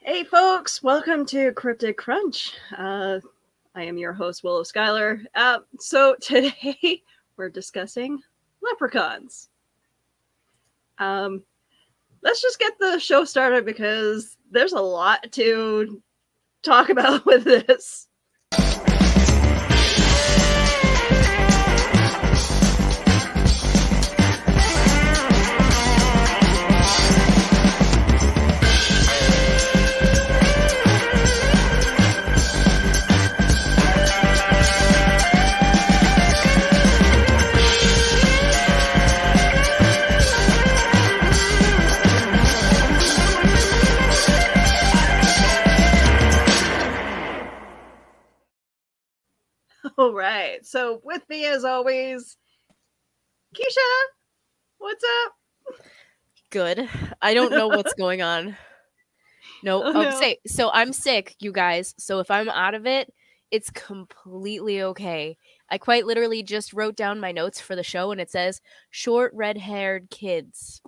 Hey folks, welcome to Cryptid Crunch. I am your host, Willow Schuyler. So today we're discussing leprechauns. Let's just get the show started because there's a lot to talk about with this. All right. So with me, as always, Keisha. What's up? Good. I don't know what's going on. No. So I'm sick, you guys. So if I'm out of it, it's completely okay. I quite literally just wrote down my notes for the show, and it says short red-haired kids.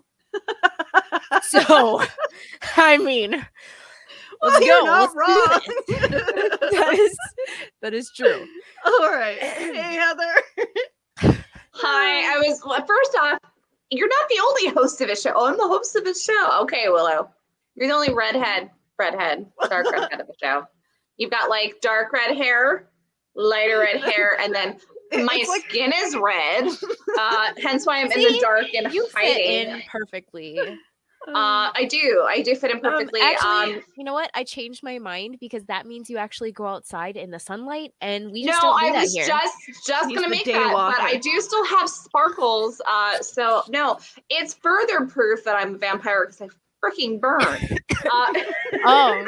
So, I mean, let's go. Not wrong. That is true. All right. Hey, Heather. Hi. First off, you're not the only host of a show. I'm the host of the show. Okay, Willow. You're the only dark redhead of the show. You've got like dark red hair, lighter red hair, and then my skin is red. Hence why I'm in the dark and you hiding. Fit in perfectly. I do fit in perfectly. Actually, you know what? I changed my mind because that means you actually go outside in the sunlight, and we just don't do that here. I was just gonna make that, but I do still have sparkles. So no, it's further proof that I'm a vampire because I freaking burn. Oh,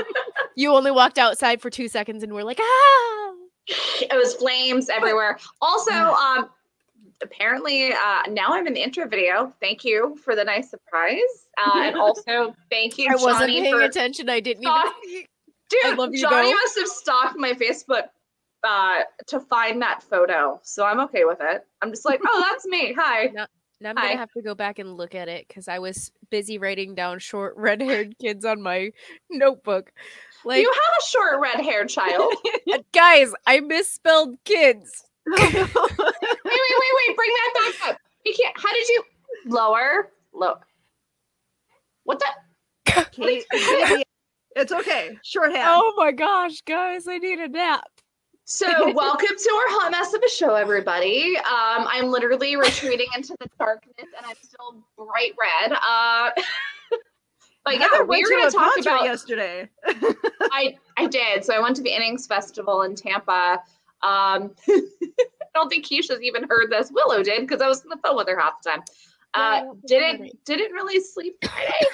you only walked outside for 2 seconds and we're like, ah! It was flames everywhere. Also, apparently, now I'm in the intro video. Thank you for the nice surprise. And also, thank you, Johnny. I wasn't paying attention. I didn't even see. Dude, Johnny must have stalked my Facebook to find that photo. So I'm okay with it. I'm just like, oh, that's me. Hi. Now I'm going to have to go back and look at it because I was busy writing down short red-haired kids on my notebook. Like, you have a short red-haired child. Guys, I misspelled kids. Wait. Bring that back up. You can't. How did you lower? What the? It's okay. Shorthand. Oh my gosh, guys, I need a nap. So welcome to our hot mess of a show, everybody. I'm literally retreating into the darkness, and I'm still bright red. But yeah, we were going to talk about yesterday. I did. So I went to the Innings Festival in Tampa. I don't think Keisha's even heard this. Willow did because I was on the phone with her half the time. Didn't really sleep Friday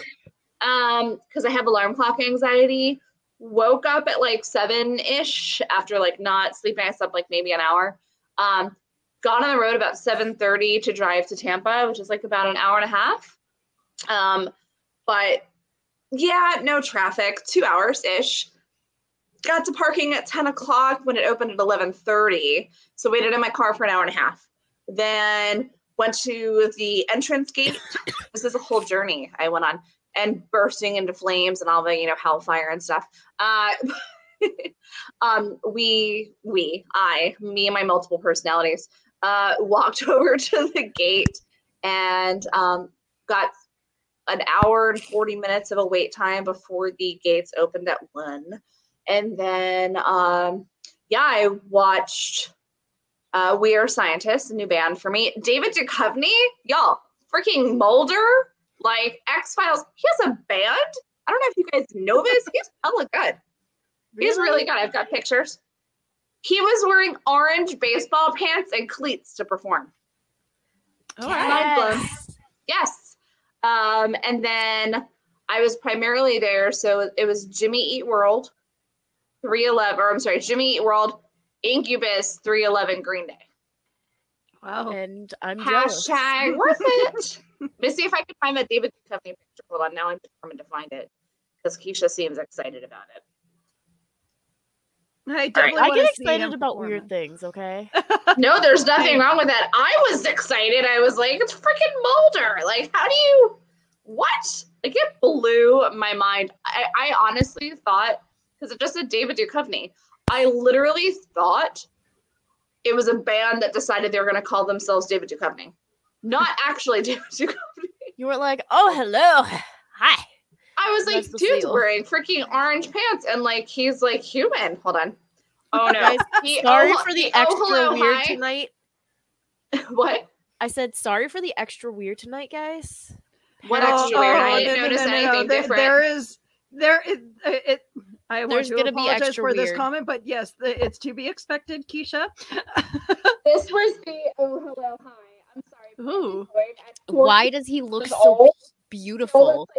because I have alarm clock anxiety. Woke up at like 7-ish after like not sleeping. I slept like maybe an hour. Got on the road about 7:30 to drive to Tampa, which is like about an hour and a half. But yeah, no traffic, 2 hours-ish. Got to parking at 10 o'clock when it opened at 11:30. So waited in my car for an hour and a half. Then went to the entrance gate. This is a whole journey I went on, and bursting into flames and all the, hellfire and stuff. Me and my multiple personalities, walked over to the gate and got an hour and 40 minutes of a wait time before the gates opened at 1. And then, I watched We Are Scientists, a new band for me. David Duchovny, y'all, freaking Mulder, like X-Files. He has a band. I don't know if you guys know this. He's hella good. He's really good. I've got pictures. He was wearing orange baseball pants and cleats to perform. Oh, yes. And then I was primarily there. So it was Jimmy Eat World, Jimmy Eat World, Incubus, 311, Green Day. Wow. And I'm jealous. Worth it. Let me see if I can find that David Duchovny picture. Hold on. Now I'm determined to find it because Keisha seems excited about it. I get excited about weird things, okay? No, there's nothing wrong with that. I was excited. I was like, it's freaking Mulder. Like, how do you... What? Like, it blew my mind. I honestly thought, because it just said David Duchovny, I literally thought it was a band that decided they were going to call themselves David Duchovny. Not actually David Duchovny. You were like, oh, hello. Hi. I was like, dude's wearing freaking orange pants, and like, he's like human. Hold on. Oh, no. Guys, sorry for the extra weird tonight. What? I said, sorry for the extra weird tonight, guys. What extra weird? I didn't notice anything different. I want to apologize for this comment, but yes, it's to be expected, Keisha. This was the hello, hi. I'm sorry. Ooh. Why does he look so beautiful?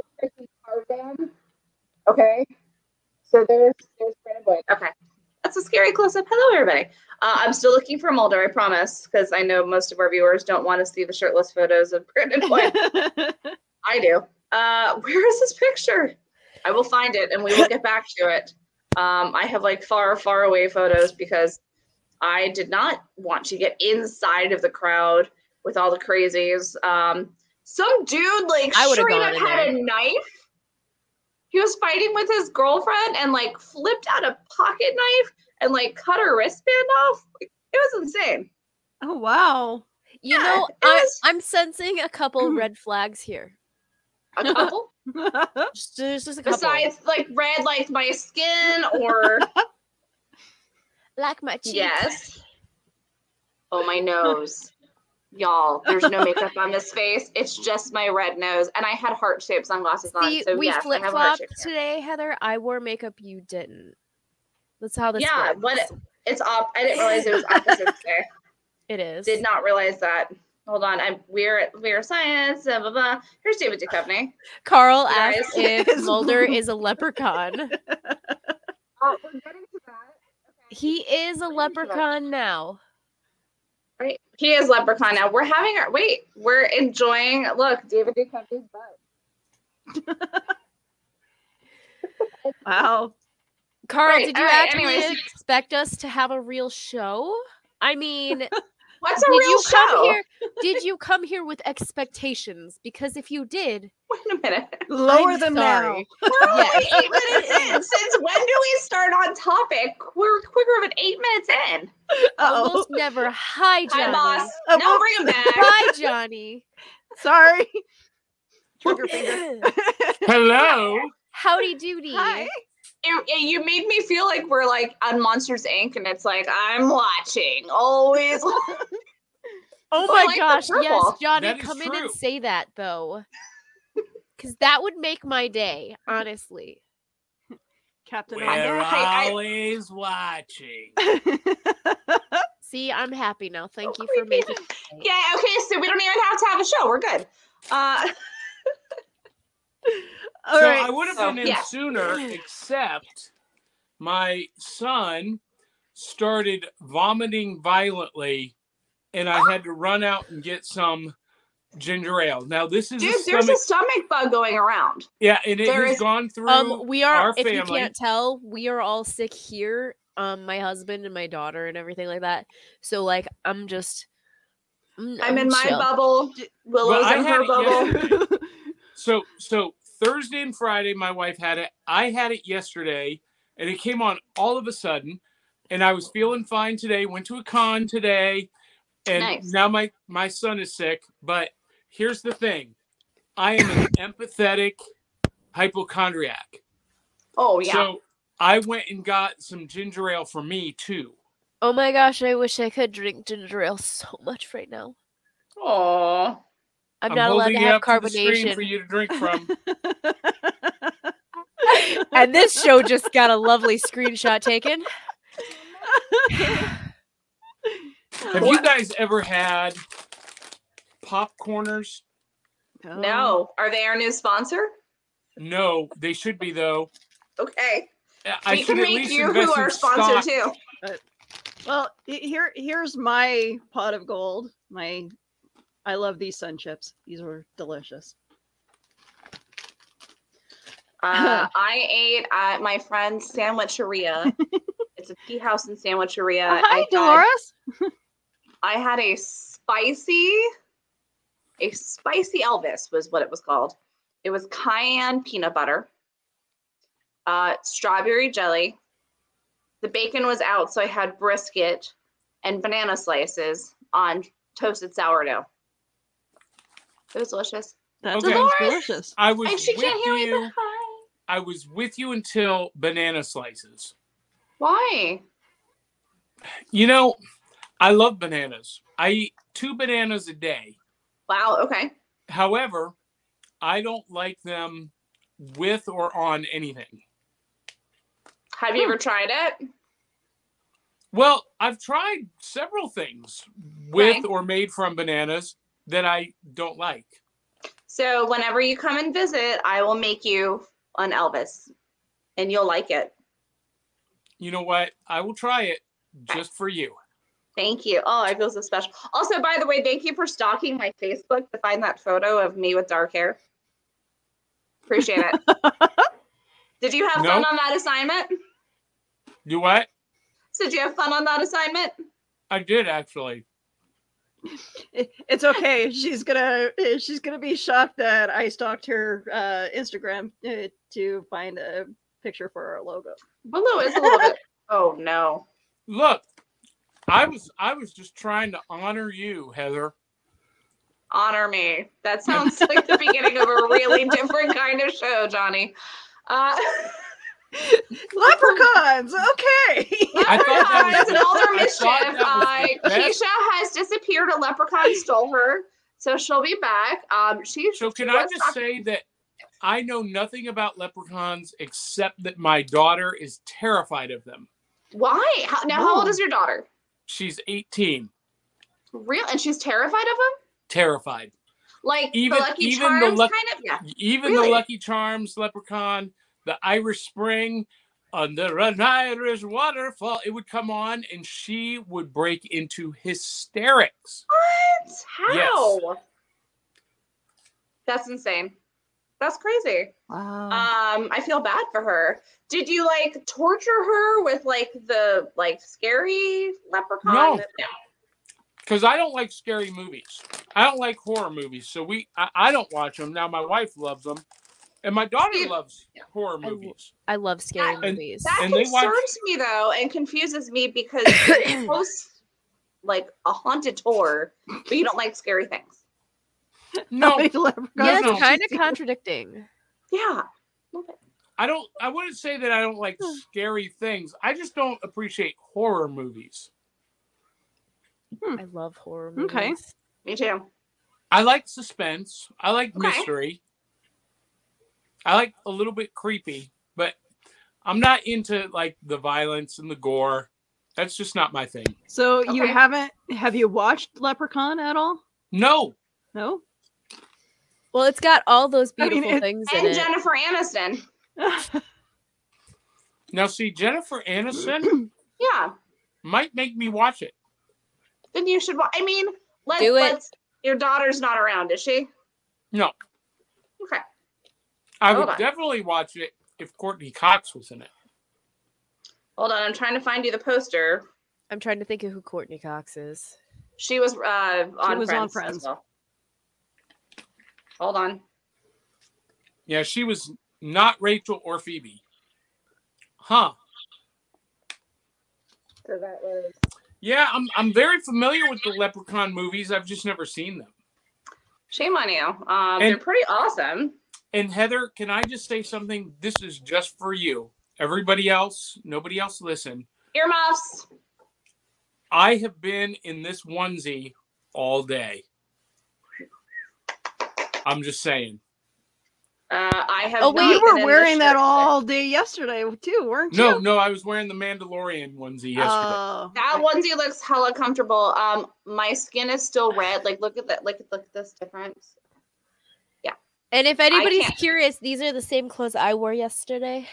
Okay. So there's Brandon Boyd. Okay. That's a scary close-up. Hello, everybody. I'm still looking for Mulder, I promise, because I know most of our viewers don't want to see the shirtless photos of Brandon Boyd. I do. Where is this picture? I will find it, and we will get back to it. I have like far, far away photos because I did not want to get inside of the crowd with all the crazies. Some dude like straight up had a knife. He was fighting with his girlfriend and like flipped out a pocket knife and like cut her wristband off. It was insane. Oh wow! You know, I'm sensing a couple red flags here. A couple? just a couple. Besides, like red, like my skin, or like my cheeks. Yes. Oh, my nose. Y'all, there's no makeup on this face. It's just my red nose. And I had heart-shaped sunglasses on. So we yes, flip-flopped today, Heather. I wore makeup, you didn't. That's how this works. But it's off. I didn't realize it was opposite today. It is. Did not realize that. Hold on. We're science. Blah, blah, blah. Here's David Duchovny. Carl asked if Mulder is a leprechaun. We're getting to that. Okay. He is a leprechaun now. Right. He is leprechaun now. We're enjoying, look, David Duchovny's butt. Wow. Carl, did you actually expect us to have a real show? I mean, what's a real show? Did you come here with expectations? Because if you did, wait a minute. Lower them now. We're only 8 minutes in. Since when do we start on topic? We're quicker than 8 minutes in. Almost never. Hi, Johnny. Hi, boss. No, bring him back. Hi, Johnny. Sorry. Trigger finger. Hello. Howdy doody. Hi. You made me feel like we're like on Monsters Inc. and it's like, I'm watching always. Oh my gosh, yes, Johnny, come in and say that though. Because that would make my day, honestly. Captain, we're always watching. See, I'm happy now. Thank you for making it. Yeah, okay, so we don't even have a show. We're good. So right. I would have been in sooner, except my son started vomiting violently, and I had to run out and get some ginger ale. Now this is there's a stomach bug going around. Yeah, and it has gone through. We are. Our if family. You can't tell, we are all sick here. My husband and my daughter and everything like that. So like, I'm in my bubble. Willow's in her bubble. So Thursday and Friday, my wife had it. I had it yesterday, and it came on all of a sudden. And I was feeling fine today. Went to a con today, and now my son is sick. But here's the thing: I am an empathetic hypochondriac. Oh yeah. So I went and got some ginger ale for me too. Oh my gosh! I wish I could drink ginger ale so much right now. Aww. I'm not allowed to have carbonation for you to drink from. And this show just got a lovely screenshot taken. Have you guys ever had popcorners? No. Are they our new sponsor? No, they should be though. Okay. We can make you who our sponsor too. Well, here's my pot of gold. I love these sun chips. These were delicious. I ate at my friend's sandwicheria. It's a tea house and sandwicheria. Hi, Dolores. I had a spicy Elvis was what it was called. It was cayenne peanut butter, strawberry jelly. The bacon was out, so I had brisket and banana slices on toasted sourdough. It was delicious. That's Okay. delicious. I was And she with can't hear me, you. but hi. I was with you until banana slices. Why? You know, I love bananas. I eat 2 bananas a day. Wow, okay. However, I don't like them with or on anything. Have you ever tried it? Well, I've tried several things with Okay. or made from bananas that I don't like. So whenever you come and visit, I will make you an Elvis, and you'll like it. You know what? I will try it just for you. Thank you. Oh, I feel so special. Also, by the way, thank you for stalking my Facebook to find that photo of me with dark hair. Appreciate it. Did you have fun on that assignment? You what? So did you have fun on that assignment? I did actually. It's okay. She's gonna be shocked that I stalked her Instagram to find a picture for our logo. Willow is a little bit. Oh no. Look, I was just trying to honor you, Heather. Honor me. That sounds like the beginning of a really different kind of show, Johnny. Leprechauns. Okay. Leprechauns and all their I mischief. thought that was the best. Keisha has disappeared. A leprechaun stole her, so she'll be back. So can I just say that I know nothing about leprechauns except that my daughter is terrified of them. Why? How old is your daughter? She's 18. Real, and she's terrified of them. Terrified. Like Even the Lucky even Charms, the luck, kind of. Yeah. even Really? the Lucky Charms leprechaun, the Irish Spring, under an Irish waterfall, it would come on and she would break into hysterics. What? How? Yes. That's insane. That's crazy. Wow. I feel bad for her. Did you like torture her with like the scary leprechaun? No. Because I don't like scary movies. I don't like horror movies. So I don't watch them. Now my wife loves them. And my daughter loves horror movies. I love scary movies. That And they concerns me though, and confuses me because you post like a haunted tour, but you don't like scary things. No. Yeah, no. it's kind of contradicting. Yeah. I wouldn't say that I don't like scary things. I just don't appreciate horror movies. I love horror movies. Okay. Me too. I like suspense. I like mystery. I like a little bit creepy, but I'm not into like the violence and the gore. That's just not my thing. So you have you watched Leprechaun at all? No. No? Well, it's got all those beautiful things in And it. Jennifer Aniston. Now see, Jennifer Aniston Yeah. might make me watch it. Then you should watch. I mean, Do it. Your daughter's not around, is she? No. Okay. I Hold would on. definitely watch it if Courtney Cox was in it. Hold on. I'm trying to find you the poster. I'm trying to think of who Courtney Cox is. She was on on Friends. Friends. As well. Hold on. Yeah, she was not Rachel or Phoebe. Huh. So that was. Yeah, I'm very familiar with the Leprechaun movies. I've just never seen them. Shame on you. They're pretty awesome. And Heather, can I just say something? This is just for you. Everybody else, nobody else listen. Earmuffs. I have been in this onesie all day. I'm just saying. I have. Oh, wait, You not been were in wearing this that shirt all day yesterday too, weren't you? No, I was wearing the Mandalorian onesie yesterday. Oh. today. That onesie looks hella comfortable. My skin is still red. Like, look at that. Look at this difference. And if anybody's can't. curious, these are the same clothes I wore yesterday.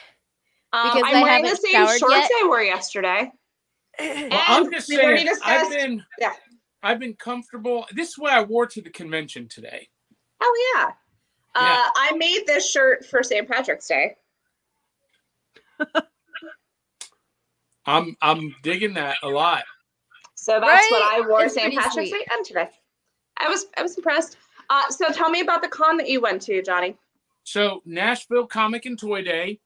Because I'm I wearing the haven't same showered shorts yet. I wore yesterday. Well, I'm just we've already saying, discussed- I've been comfortable. This is what I wore to the convention today. Oh yeah. Yeah. I made this shirt for St. Patrick's Day. I'm digging that a lot. So that's what Right? I wore It's St. pretty Patrick's sweet. Day and today. I was impressed. So tell me about the con that you went to, Johnny. So Nashville Comic and Toy Day.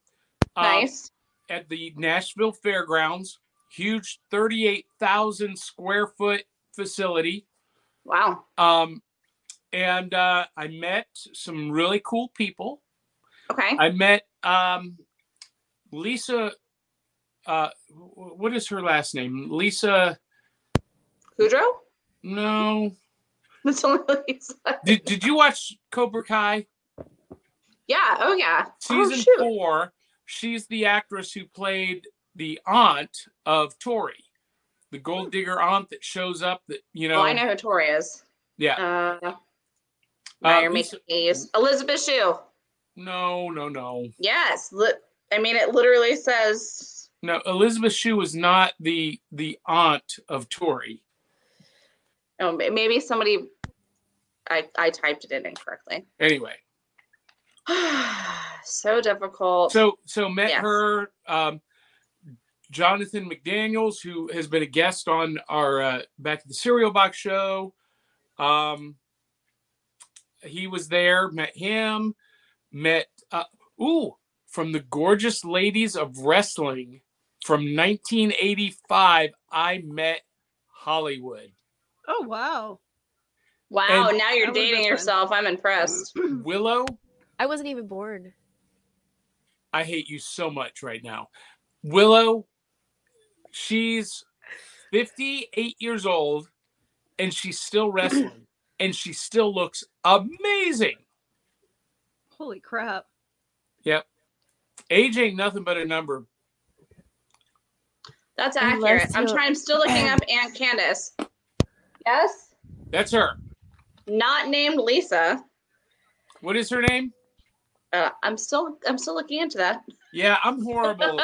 Nice. At the Nashville Fairgrounds. Huge 38,000 square foot facility. Wow. And I met some really cool people. Okay. I met Lisa. What is her last name? Lisa Kudrow? No. That's only Lisa. Did you watch Cobra Kai? Yeah. Oh, yeah. Season 4. She's the actress who played the aunt of Tori, the gold digger aunt that shows up. That Oh, I know who Tori is. Yeah. Now you're making A's. Elizabeth Shue. No. Yes. I mean, it literally says. No, Elizabeth Shue was not the aunt of Tori. Oh, maybe somebody. I typed it in incorrectly. Anyway. So difficult. So met her. Jonathan McDaniels, who has been a guest on our Back to the Cereal Box show. He was there, met him, from the Gorgeous Ladies of Wrestling from 1985, I met Hollywood. Oh, wow. Wow, And now you're dating yourself. I'm impressed. Willow. I wasn't even born. I hate you so much right now. Willow, she's 58 years old, and she's still wrestling, and she still looks amazing. Holy crap. Yep. Age ain't nothing but a number. That's accurate. I'm still looking up Aunt Candace. Yes? That's her. Not named Lisa. What is her name? I'm still looking into that. Yeah, I'm horrible.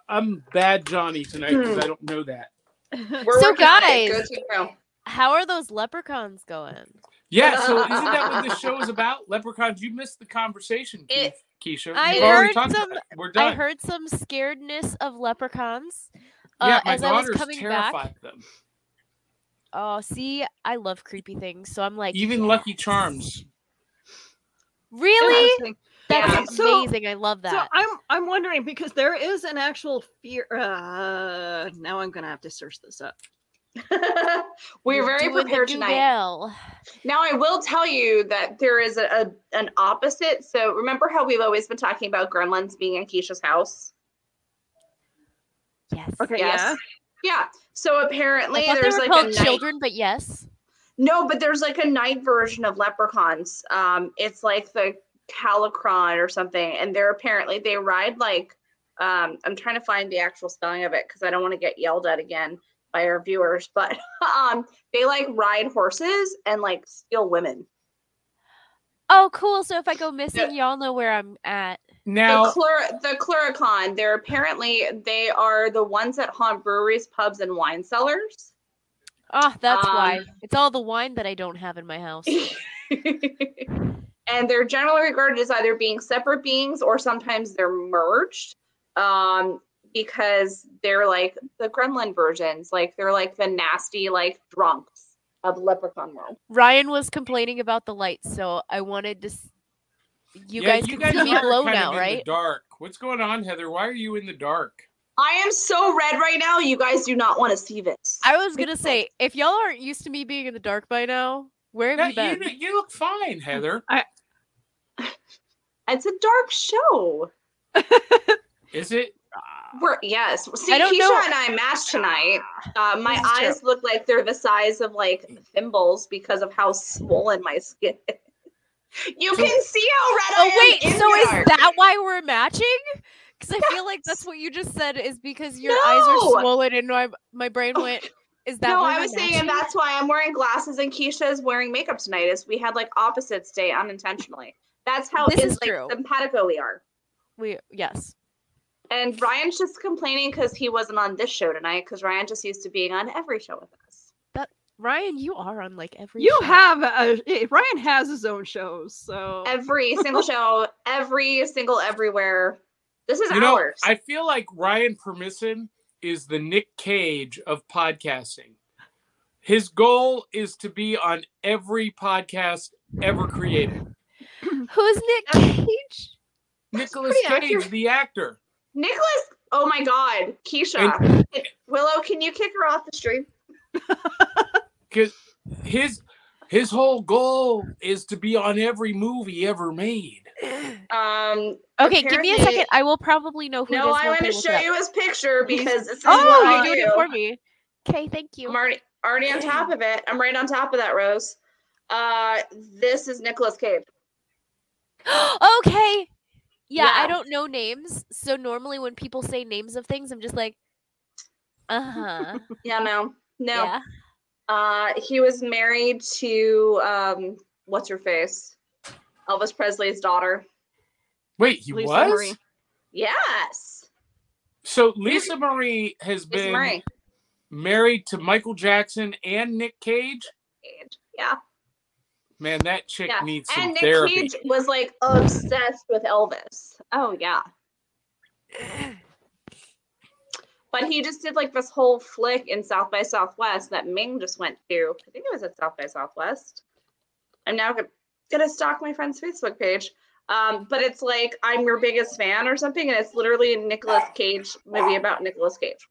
I'm bad Johnny tonight because I don't know that. So guys, how are those leprechauns going? Yeah, so isn't that what this show is about? Leprechauns. You missed the conversation, Keisha. I heard some scaredness of leprechauns. Yeah, my as I was daughter's coming terrified back. of them. Oh, see, I love creepy things, so I'm like, even Lucky Charms. Really? That's So- amazing. I love that. So I'm wondering because there is an actual fear. Now I'm gonna have to search this up. We're very Doing the prepared tonight. Google. Now, I will tell you that there is an opposite. So remember how we've always been talking about gremlins being in Keisha's house? Yes. Okay. Yes. Yeah. So apparently I thought there's they were like called a night. children, but yes. No, but there's like a night version of leprechauns. It's like the Calicron or something, and they ride like I'm trying to find the actual spelling of it because I don't want to get yelled at again by our viewers, but they like ride horses and like steal women. Oh, cool. So if I go missing, y'all know where I'm at. Now The Cluricon, they are the ones that haunt breweries, pubs, and wine cellars. Oh, that's why. It's all the wine that I don't have in my house. And they're generally regarded as either being separate beings or sometimes they're merged. Because they're like the gremlin versions, like they're like the nasty like drunks of the leprechaun world. Ryan was complaining about the lights, so I wanted to. You guys can see me are glow kind now, of in right? the dark. What's going on, Heather? Why are you in the dark? I am so red right now. You guys do not want to see this. I was gonna say, if y'all aren't used to me being in the dark by now, where have you been? You look fine, Heather. It's a dark show. Is it? Yes. See, I don't Keisha know. and I matched tonight. My This is eyes look like they're the size of like thimbles because of how swollen my skin is. You can see how red I am. Oh wait, in so the is dark. that why we're matching? Because I feel like that's what you just said is because your eyes are No. swollen and my brain went. Is that No, why I we're was saying matching? that's why I'm wearing glasses and Keisha is wearing makeup tonight. Is we had like opposites day unintentionally. That's how This is like true. simpatico we are. Yes. And Ryan's just complaining because he wasn't on this show tonight because Ryan just used to being on every show with us. Ryan, you are on like every. You show. have Ryan has his own shows, so Every single show, every single everywhere. This is You know, ours. I feel like Ryan Permisson is the Nick Cage of podcasting. His goal is to be on every podcast ever created. Who's Nick Cage? Nicolas Cage, the actor. Nicholas. Oh my God, Keisha. Willow, can you kick her off the stream? Because his whole goal is to be on every movie ever made. Okay, give me a second. I will probably know who. No, I want to show you his picture because this is what I you're doing it for me. Okay, thank you. I'm already on top of it. I'm right on top of that, Rose. This is Nicolas Cage. Okay. Yeah, I don't know names, so normally when people say names of things, I'm just like, yeah, no. Yeah. He was married to what's her face, Elvis Presley's daughter. Wait, he Lisa was? Marie. Yes. So Lisa Marie has been married to Michael Jackson and Nick Cage? Yeah. Man, that chick needs some and Nick therapy. Cage was like obsessed with Elvis. Oh yeah. But he just did like this whole flick in South by Southwest that Ming just went to. I think it was at South by Southwest. I'm now gonna stalk my friend's Facebook page. But it's like I'm your biggest fan or something, and it's literally a Nicolas Cage movie about Nicolas Cage.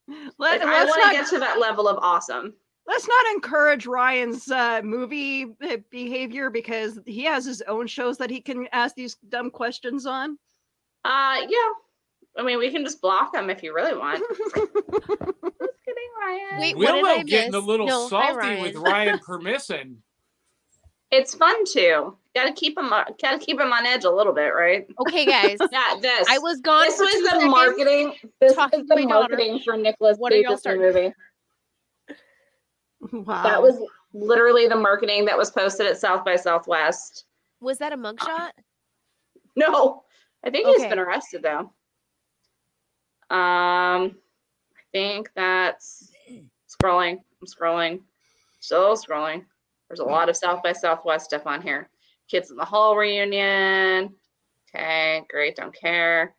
I want to get to that level of awesome. Let's not encourage Ryan's movie behavior because he has his own shows that he can ask these dumb questions on. Yeah. I mean, we can just block him if you really want. Just kidding, Ryan. Wait, Willow getting a little salty with Ryan permission. It's fun too. Gotta keep him on edge a little bit, right? Okay, guys. This. I was gone. This was the marketing. This is the marketing for Nicolas Cage's movie. Wow. That was literally the marketing that was posted at South by Southwest. Was that a mugshot? No, I think he's been arrested though. I think that's scrolling. I'm scrolling. Still scrolling. There's a lot of South by Southwest stuff on here. Kids in the Hall reunion. Okay, great. Don't care.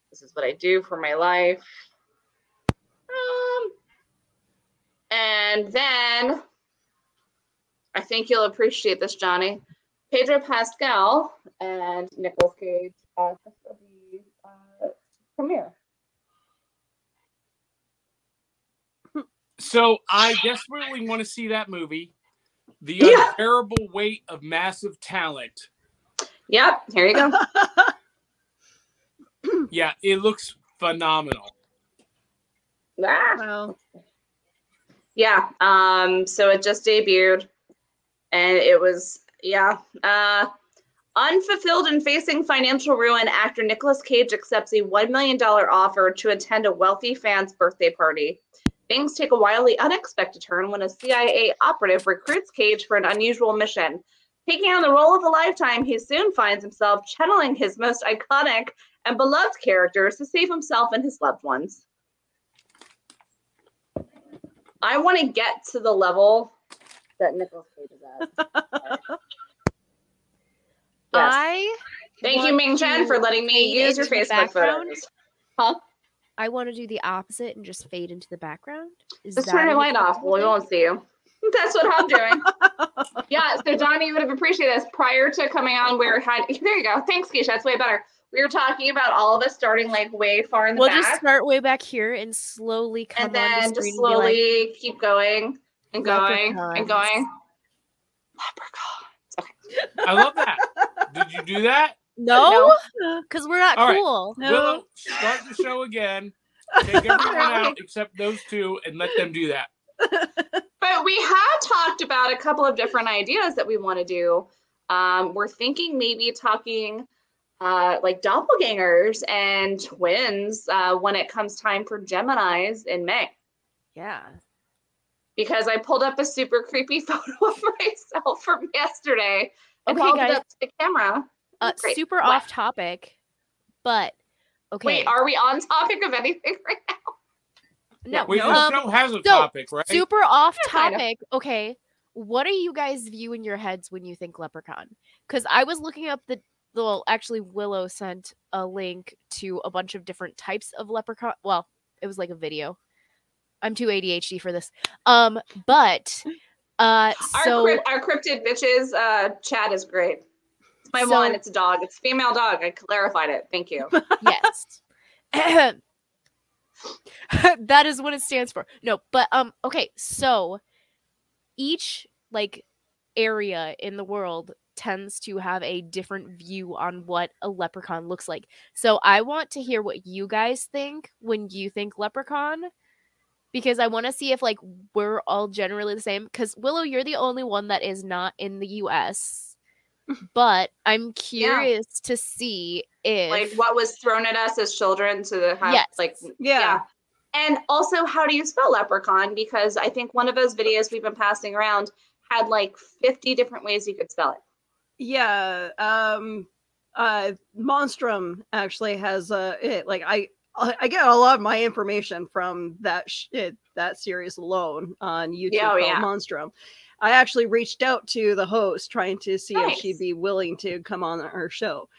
This is what I do for my life. And then I think you'll appreciate this, Johnny. Pedro Pascal and Nicolas Cage at the premiere. So I desperately want to see that movie. The Unbearable Weight of Massive Talent. Yep, here you go. Yeah, it looks phenomenal. Wow. Yeah, so it just debuted, and it was, unfulfilled and facing financial ruin, actor Nicolas Cage accepts a $1 million offer to attend a wealthy fan's birthday party. Things take a wildly unexpected turn when a CIA operative recruits Cage for an unusual mission. Taking on the role of a lifetime, he soon finds himself channeling his most iconic and beloved characters to save himself and his loved ones. I want to get to the level that Nicolas Cage is at. Yes. Thank you, Ming Chen, for letting me use your Facebook photos. Huh? I want to do the opposite and just fade into the background. Just turn your light off. Well, we won't see you. That's what I'm doing. Yeah, so Johnny, you would have appreciated this. Prior to coming on, there you go. Thanks, Keisha. That's way better. We were talking about all of us starting like way far in the back. We'll just start way back here and slowly come and then on the just slowly keep going and going and going. Leprechauns. Okay. I love that. Did you do that? No, because we're not cool. Right. No. Willow, start the show again. Take everyone out except those two and let them do that. But we have talked about a couple of different ideas that we want to do. We're thinking maybe talking like doppelgangers and twins when it comes time for Geminis in May. Yeah. Because I pulled up a super creepy photo of myself from yesterday and held it up to the camera. Super off topic, but okay. Wait, are we on topic of anything right now? No. Wait, the show has a topic, right? Super off topic. Okay. What do you guys view in your heads when you think Leprechaun? Because I was looking up actually Willow sent a link to a bunch of different types of Leprechaun. Well, it was like a video. I'm too ADHD for this. But So our cryptid bitches chat is great. It's my So- one. It's a dog. It's a female dog. I clarified it. Thank you. yes. That is what it stands for. No, but okay, so each like area in the world tends to have a different view on what a leprechaun looks like. So I want to hear what you guys think when you think leprechaun, because I want to see if like we're all generally the same. Because Willow, you're the only one that is not in the US. But I'm curious to see if Like what was thrown at us as children to have Yes. like Yeah. And also, how do you spell leprechaun? Because I think one of those videos we've been passing around had like 50 different ways you could spell it. Yeah. Monstrum actually has like I get a lot of my information from that that series alone on YouTube called Monstrum. I actually reached out to the host trying to see if she'd be willing to come on our show.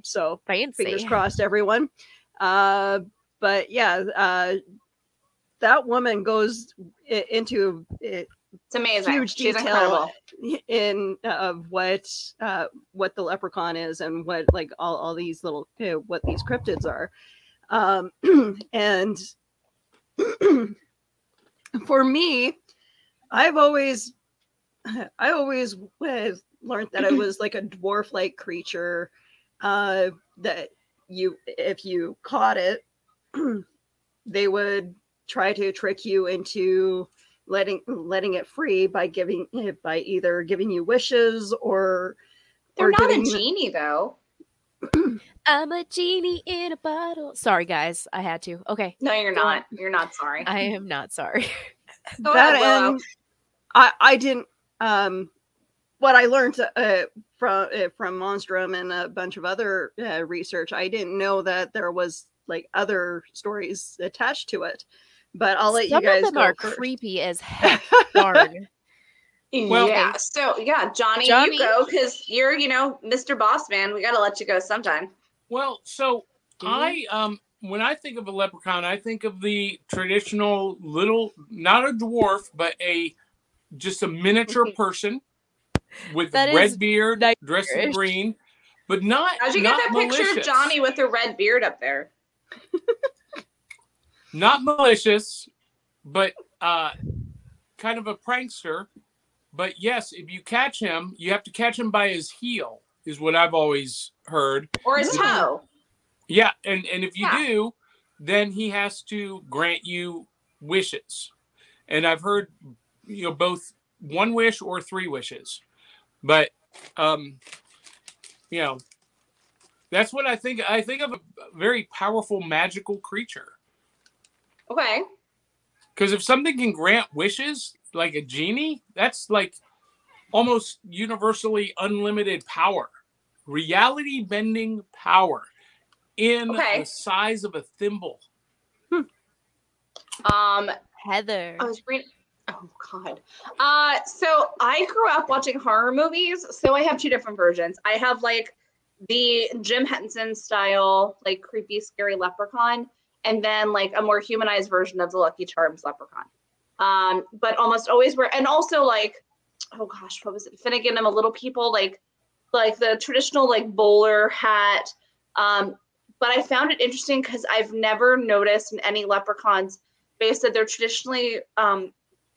So fancy. Fingers crossed, everyone. But yeah, that woman goes into it's amazing. Huge She's detail incredible. in of what the leprechaun is and what like all these little what these cryptids are, and for me, I always learned that it was like a dwarf-like creature that if you caught it, they would try to trick you into letting it free by either giving you wishes or they're not a genie though. I'm a genie in a bottle. Sorry guys, I had to. Okay. No, you're not. You're not sorry. I am not sorry. That and I didn't what I learned from Monstrum and a bunch of other research, I didn't know that there was like other stories attached to it. But I'll let you guys Some of them go are first. creepy as heck. Darn. Well, yeah. So yeah, Johnny, you go because you're, Mr. Boss Man. We got to let you go sometime. Well, so when I think of a leprechaun, I think of the traditional little, not a dwarf, but just a miniature person with red beard, dressed in green, but not. How'd you get that picture of Johnny with a red beard up there? Not malicious, but kind of a prankster. But yes, if you catch him, you have to catch him by his heel, is what I've always heard. Or his toe. Yeah, and if you do, then he has to grant you wishes. And I've heard, both 1 wish or 3 wishes. But, that's what I think. I think of a very powerful, magical creature. Okay. Because if something can grant wishes, like a genie, that's like almost universally unlimited power. Reality bending power in the size of a thimble. Heather. I was reading. Oh God. So I grew up watching horror movies. So I have 2 different versions. I have like the Jim Henson style, like creepy, scary leprechaun, and then like a more humanized version of the Lucky Charms leprechaun. But almost always and also like, oh gosh, what was it? Finnegan and the Little People, like the traditional like bowler hat. But I found it interesting because I've never noticed in any leprechauns, they said they're traditionally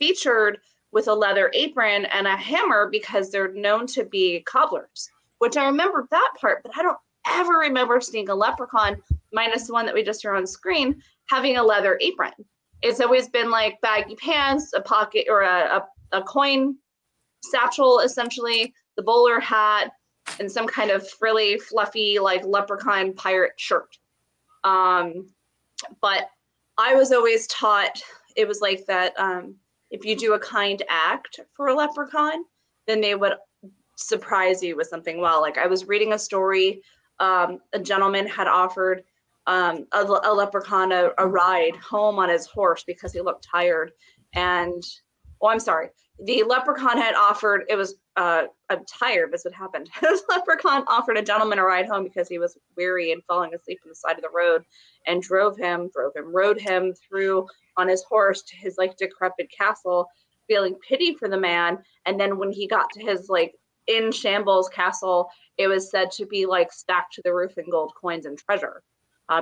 featured with a leather apron and a hammer because they're known to be cobblers, which I remember that part, but I don't ever remember seeing a leprechaun, minus the one that we just heard on the screen, having a leather apron. It's always been like baggy pants, a pocket or a coin satchel, essentially, the bowler hat, and some kind of frilly, fluffy, like leprechaun pirate shirt. But I was always taught it was like that if you do a kind act for a leprechaun, then they would surprise you with something. Well, like I was reading a story, a gentleman had offered a leprechaun a ride home on his horse because he looked tired. And, I'm sorry. The leprechaun had offered, it was, I'm tired, that's what happened. The leprechaun offered a gentleman a ride home because he was weary and falling asleep on the side of the road, and rode him through on his horse to his like decrepit castle. feeling pity for the man. And then when he got to his like in shambles castle, it was said to be like stacked to the roof in gold coins and treasure,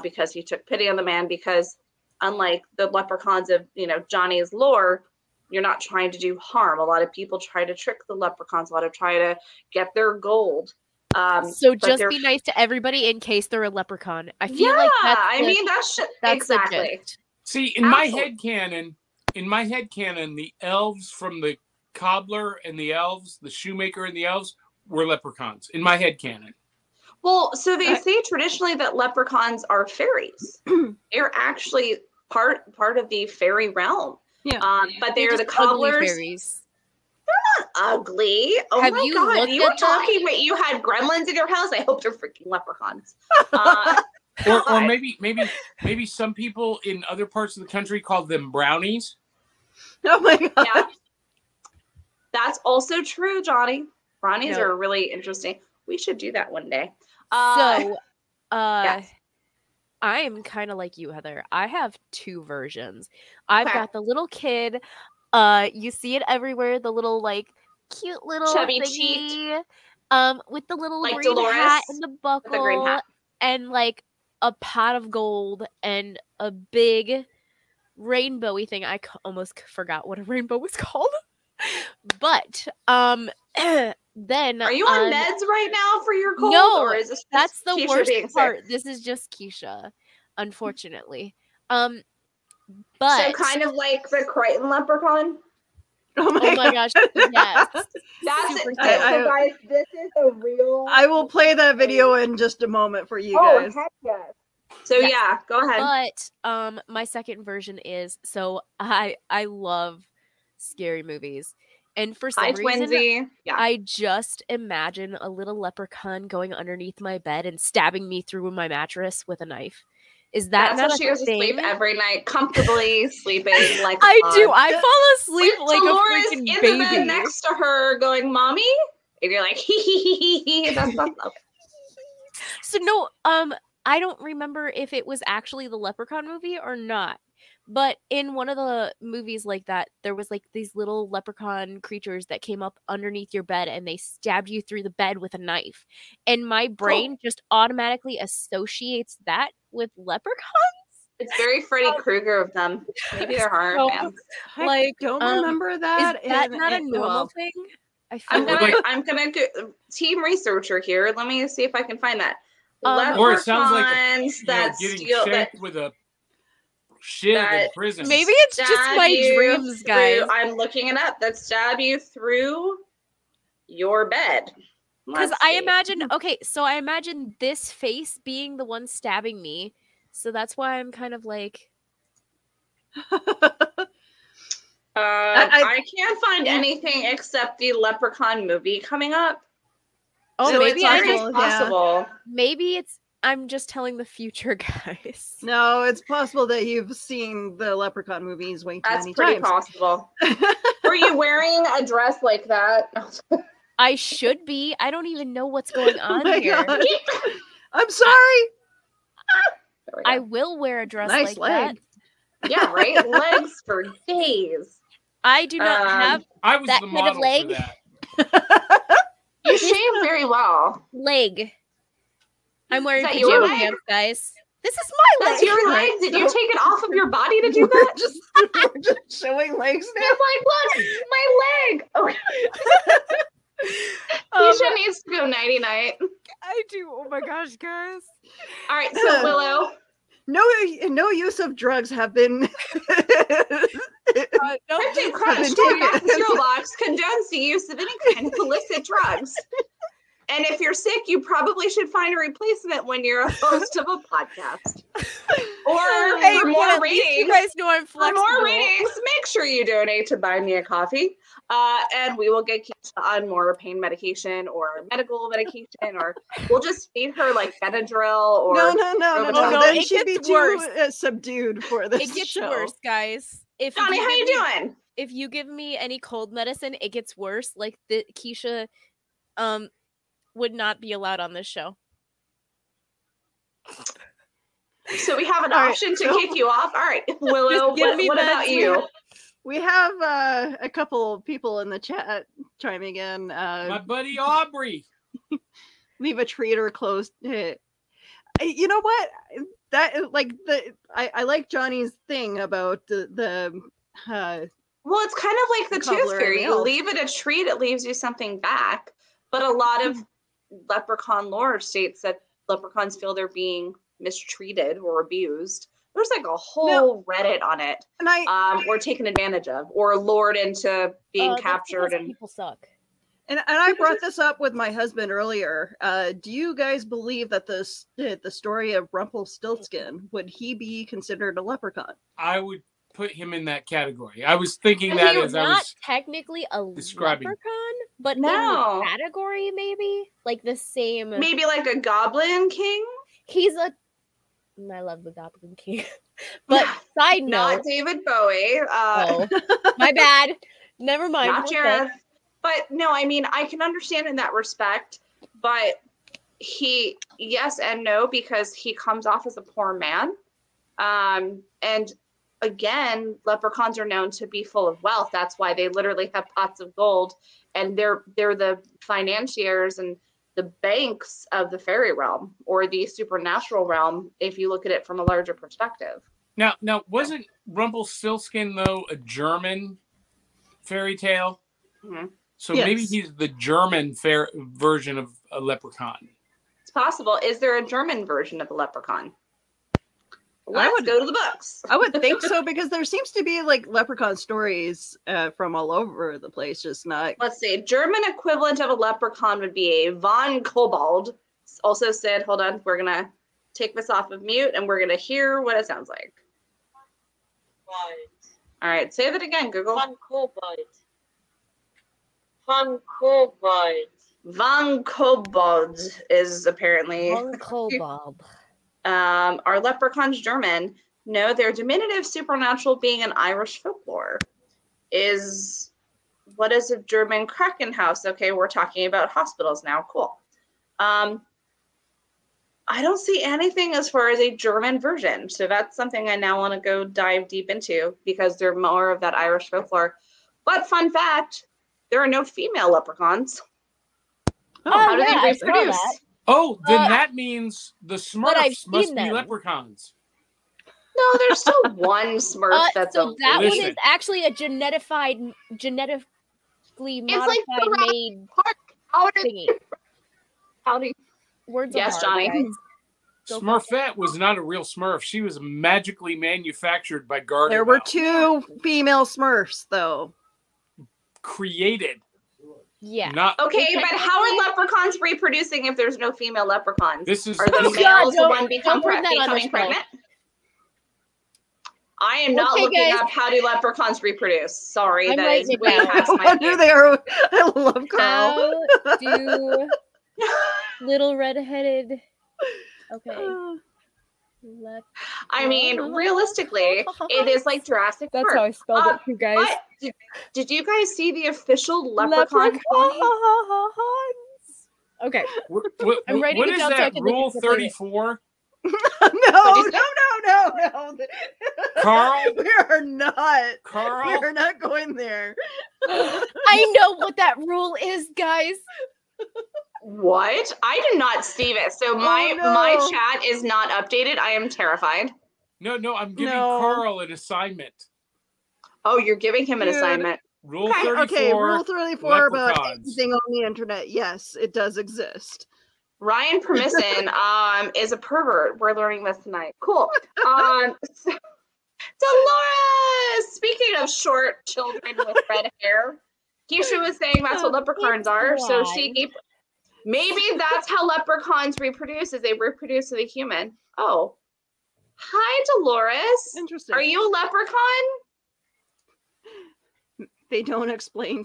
because he took pity on the man. Because unlike the leprechauns of, you know, Johnny's lore, you're not trying to do harm. A lot of people try to trick the leprechauns. A lot of try to get their gold. So just be nice to everybody in case they're a leprechaun. I feel like that's exactly. See, in my head canon, the elves from the cobbler and the elves, the shoemaker and the elves were leprechauns. In my head canon. Well, so they say traditionally that leprechauns are fairies. They're actually part of the fairy realm. Yeah. But they're the cobblers. Fairies. They're not ugly. Oh Have my you god! You were at talking about you had gremlins in your house. I hope they're freaking leprechauns. Or maybe some people in other parts of the country call them brownies. Oh my god. Yeah. That's also true, Johnny. Brownies are really interesting. We should do that one day. Yes. I am kind of like you, Heather. I have two versions. I've got the little kid. You see it everywhere. The little like cute little chubby thingy, cheeked, with the little like green Dolores, hat and the buckle, the green hat, and like a pot of gold and a big rainbowy thing. I almost forgot what a rainbow was called. But then are you on meds right now for your cold? No, or is this that's the Keisha worst part. This is just Keisha, unfortunately. But so kind of like the Crichton leprechaun. Oh my gosh, yes. That's it. So guys, this is a real. I will play that video in just a moment for you guys. Heck yes. So yeah, go ahead. But my second version is, so I love scary movies. And for some reason, I just imagine a little leprechaun going underneath my bed and stabbing me through my mattress with a knife. Is that That's how she goes to sleep every night, comfortably sleeping like I do. I fall asleep like Dolores a freaking in baby. The bed next to her going, "Mommy," and you're like, "Hee." That's not okay. So no, I don't remember if it was actually the Leprechaun movie or not. But in one of the movies like that, there was like these little leprechaun creatures that came up underneath your bed and they stabbed you through the bed with a knife. And my brain just automatically associates that with leprechauns. It's very Freddy Krueger of them. Maybe they're horror fans. I don't remember that. Is that not a normal thing? I'm gonna do team researcher here. Let me see if I can find that. Or it sounds like getting shanked with a shit in prison. Maybe it's just my dreams, guys. I'm looking it up. That stab you through your bed. Because I imagine this face being the one stabbing me. So that's why I'm kind of like. I can't find anything except the Leprechaun movie coming up. Oh, so maybe it's possible. Yeah. Maybe I'm just telling the future, guys. No, it's possible that you've seen the Leprechaun movies way too many times. That's pretty possible. Were you wearing a dress like that? I should be. I don't even know what's going on here. God. I'm sorry. I will wear a dress like that. Yeah, right? Legs for days. I do not have that kind of leg. You shave very well. Leg. I'm wearing pajama pants, guys. This is my leg. That's your leg? Did you take it off of your body to do that? We're just showing legs now. It's like, look, my leg. Okay. Keisha needs to go nighty-night. I do. Oh my gosh, guys. All right, so Willow. No use of drugs have been. Captain Crunch Cereal Box condones the use of any kind of illicit drugs. And if you're sick, you probably should find a replacement when you're a host of a podcast. Or for more ratings, you guys know I'm flexible. For more ratings, make sure you donate to Buy Me a Coffee. And we will get Keisha on more pain medication or medical medication, or we'll just feed her like Benadryl or no. Then she'd be too subdued for this. It gets worse, guys. Johnny, how you doing? If you give me any cold medicine, it gets worse. Like Keisha, would not be allowed on this show. So we have an option to kick you off. All right, Willow, what about you? We have a couple people in the chat chiming in. My buddy Aubrey. Leave a treat or close. You know what? That like I like Johnny's thing about the well, it's kind of like the tooth fairy. You leave it a treat, it leaves you something back. But a lot of leprechaun lore states that leprechauns feel they're being mistreated or abused. There's like a whole Reddit on it, and or taken advantage of, or lured into being captured. And people suck. And I brought this up with my husband earlier. Do you guys believe that the story of Rumpelstiltskin, would he be considered a leprechaun? I would put him in that category. I was thinking that as I was not technically a describing. leprechaun, but in the category maybe like the same. Maybe like a goblin king. He's a. I love the Goblin King, but side note, not David Bowie. My bad. Never mind. Not Jareth. But no, I mean, I can understand in that respect, but he, yes and no, because he comes off as a poor man. And again, leprechauns are known to be full of wealth. That's why they literally have pots of gold, and they're the financiers and the banks of the fairy realm or the supernatural realm, if you look at it from a larger perspective. Now, wasn't Rumpelstiltskin, though, a German fairy tale? Mm-hmm. So maybe he's the German version of a leprechaun. It's possible. Is there a German version of a leprechaun? Let's go to the books. I would think so, because there seems to be like leprechaun stories from all over the place, just not. Let's see. German equivalent of a leprechaun would be a von Kobold. Also said, hold on, we're going to take this off of mute and we're going to hear what it sounds like. Right. All right, say that again, Google. Von Kobold. Von Kobold. Von Kobold is apparently. Von Kobold. Are leprechauns German? No, they're diminutive supernatural being an Irish folklore. What is a German Krankenhaus? Okay, we're talking about hospitals now. Cool. I don't see anything as far as a German version. So that's something I now want to go dive deep into because they're more of that Irish folklore. But fun fact, there are no female leprechauns. How do they reproduce? Oh, then that means the Smurfs must be leprechauns. No, there's still one Smurf that's so that one is actually a genetically modified made thingy. Words yes, Johnny. Guys. Smurfette was not a real Smurf. She was magically manufactured by Gardner. There were two female Smurfs, though. Created. Yeah. Okay, but how are leprechauns reproducing if there's no female leprechauns? Are the males the one becoming pregnant? I am not looking up how do leprechauns reproduce. Sorry, that is way past my head. I love Carl. How do little redheaded? Okay. I mean, realistically, it is like Jurassic Park. That's how I spelled it, you guys. Did you guys see the official leprechaun? Okay. I'm ready to jump. What is that? Rule 34? No. Carl? We are not going there. I know what that rule is, guys. What? I did not see it. So my chat is not updated. I am terrified. No, I'm giving Carl an assignment. Oh, you're giving him an assignment. Rule 34. Okay, Rule 34 about anything on the internet. Yes, it does exist. Ryan Permisson is a pervert. We're learning this tonight. Cool. So Laura, speaking of short children with red hair, Keisha was saying that's what leprechauns are. So maybe that's how leprechauns reproduce, is they reproduce with a human. Oh. Hi, Dolores. Interesting. Are you a leprechaun? They don't explain.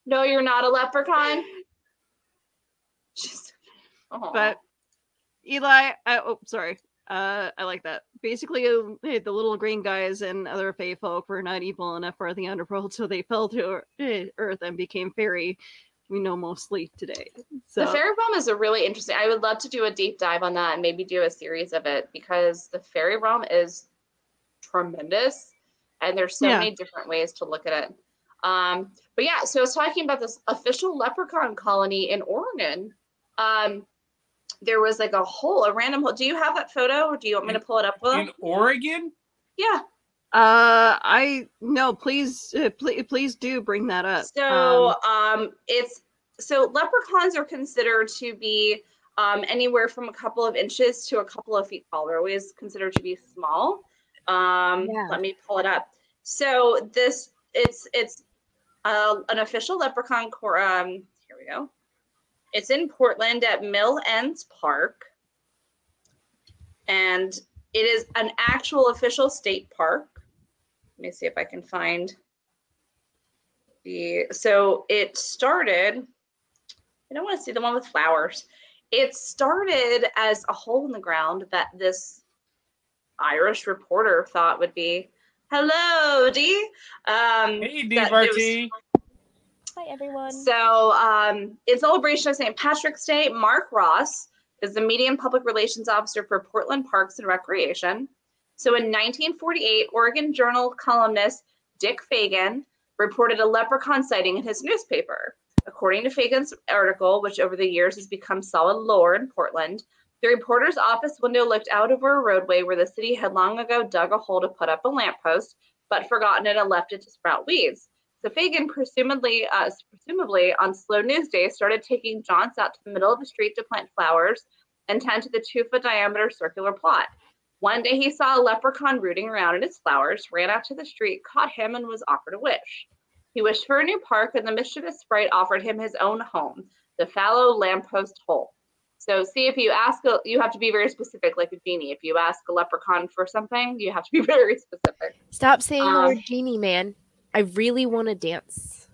No, you're not a leprechaun? But Eli, sorry. I like that. Basically, the little green guys and other fae folk were not evil enough for the underworld, so they fell to earth and became fairy. We know mostly today. So. The fairy realm is a really interesting. I would love to do a deep dive on that and maybe do a series of it because the fairy realm is tremendous. And there's so many different ways to look at it. But yeah, so I was talking about this official leprechaun colony in Oregon. There was like a random hole. Do you have that photo, or do you want me to pull it up? In Oregon? Yeah. No, please do bring that up. So, so leprechauns are considered to be anywhere from a couple of inches to a couple of feet tall. They're always considered to be small. Let me pull it up. So it's an official leprechaun here we go. It's in Portland at Mill Ends Park. And it is an actual official state park. Let me see if I can find so it started, I don't want to see the one with flowers. It started as a hole in the ground that this Irish reporter thought would be, hello, Dee. Hey, Dee. Hi, everyone. So in celebration of St. Patrick's Day, Mark Ross is the Media and Public Relations Officer for Portland Parks and Recreation. So in 1948, Oregon Journal columnist Dick Fagan reported a leprechaun sighting in his newspaper. According to Fagan's article, which over the years has become solid lore in Portland, the reporter's office window looked out over a roadway where the city had long ago dug a hole to put up a lamppost, but forgotten it and left it to sprout weeds. So Fagan, presumably on slow news days, started taking jaunts out to the middle of the street to plant flowers and tend to the 2-foot diameter circular plot. One day he saw a leprechaun rooting around in its flowers, ran out to the street, caught him, and was offered a wish. He wished for a new park, and the mischievous sprite offered him his own home, the fallow lamppost hole. So see, if you ask, you have to be very specific, like a genie. If you ask a leprechaun for something, you have to be very specific. Stop saying the word genie, man. I really want to dance.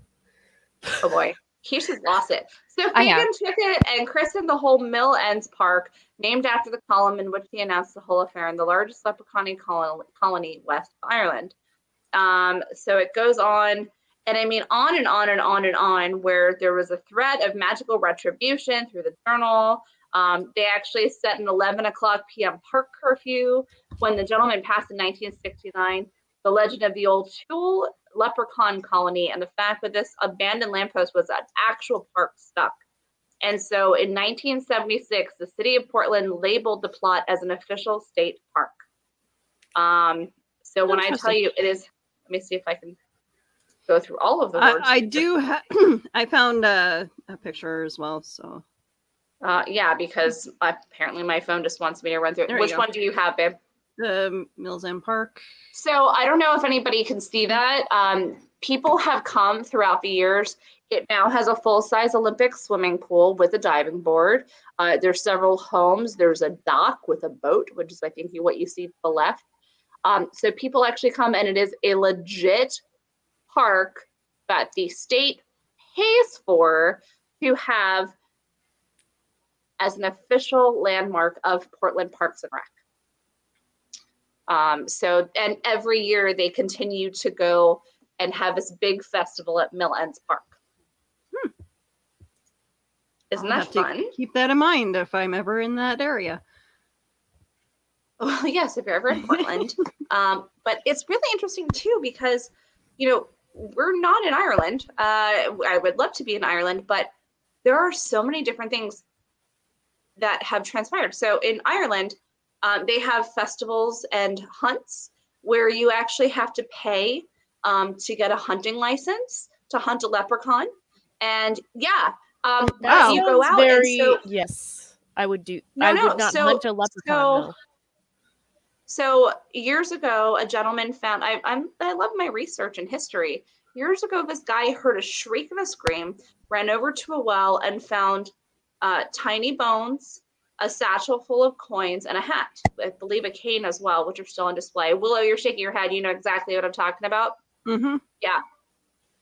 Oh boy, Keisha's lost it. So Fagan took it and christened the whole Mill Ends Park, named after the column in which he announced the whole affair in the largest leprechaun colony west of Ireland. So it goes on, and I mean on and on and on and on, where there was a threat of magical retribution through the journal. They actually set an 11 o'clock p.m. park curfew when the gentleman passed in 1969. The legend of the old Tulle leprechaun colony and the fact that this abandoned lamppost was an actual park stuck. And so in 1976, the city of Portland labeled the plot as an official state park. So when I tell you it is, let me see if I can go through all of the words. I do have, I found a picture as well, so. Yeah, because apparently my phone just wants me to run through it. Which one do you have, babe? The Mills End Park. So I don't know if anybody can see that. People have come throughout the years. It now has a full-size Olympic swimming pool with a diving board. There's several homes. There's a dock with a boat, which is I think what you see to the left. So people actually come, and it is a legit park that the state pays for to have as an official landmark of Portland Parks and Rec. And every year they continue to go and have this big festival at Mill Ends Park. Isn't that fun? Keep that in mind if I'm ever in that area. Well, yes, if you're ever in Portland. But it's really interesting too, because, we're not in Ireland. I would love to be in Ireland, but there are so many different things that have transpired. So in Ireland, they have festivals and hunts where you actually have to pay to get a hunting license to hunt a leprechaun. And yeah, you go out. Yes, I would do. I would not hunt a leprechaun. So years ago, a gentleman found. I love my research and history. Years ago, this guy heard a shriek and a scream, ran over to a well, and found tiny bones, a satchel full of coins, and a hat. I believe a cane as well, which are still on display. Willow, you're shaking your head. You know exactly what I'm talking about. Mm-hmm. Yeah.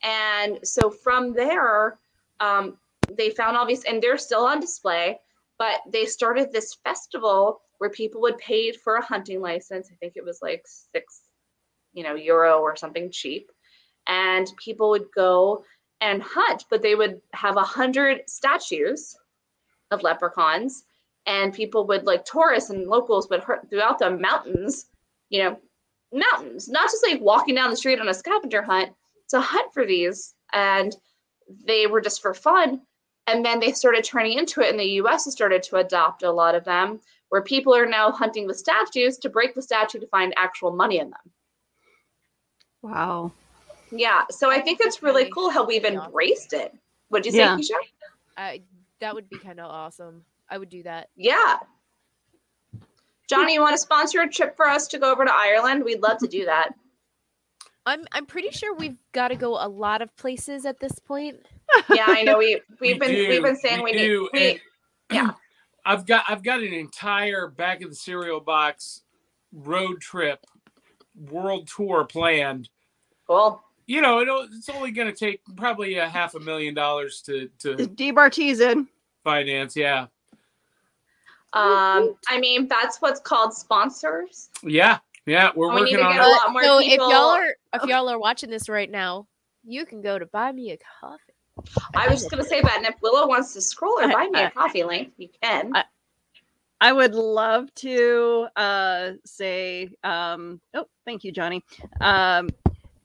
And so from there, they found all these, and they're still on display. But they started this festival where people would pay for a hunting license. I think it was like €6, or something cheap. And people would go and hunt, but they would have 100 statues of leprechauns, and people would, like tourists and locals would hunt throughout the mountains, mountains, not just like walking down the street on a scavenger hunt, to hunt for these. And they were just for fun. And then they started turning into it, and the US has started to adopt a lot of them, where people are now hunting the statues to break the statue to find actual money in them. Wow. Yeah, so I think it's really cool how we've embraced it. What'd you say, Keisha? That would be kind of awesome. I would do that. Yeah. Johnny, you want to sponsor a trip for us to go over to Ireland? We'd love to do that. I'm pretty sure we've got to go a lot of places at this point. Yeah, I know we've been saying we need. Yeah, I've got an entire back of the cereal box road trip world tour planned. Cool. You know, it's only going to take probably $500,000 to D-Bart's in finance. Yeah. I mean, that's what's called sponsors. Yeah, we're working on it. A lot more so people. if y'all are watching this right now, you can go to Buy Me a Coffee. I was just going to say that, and if Willow wants to scroll or buy me a coffee link, you can. I would love to say, thank you, Johnny.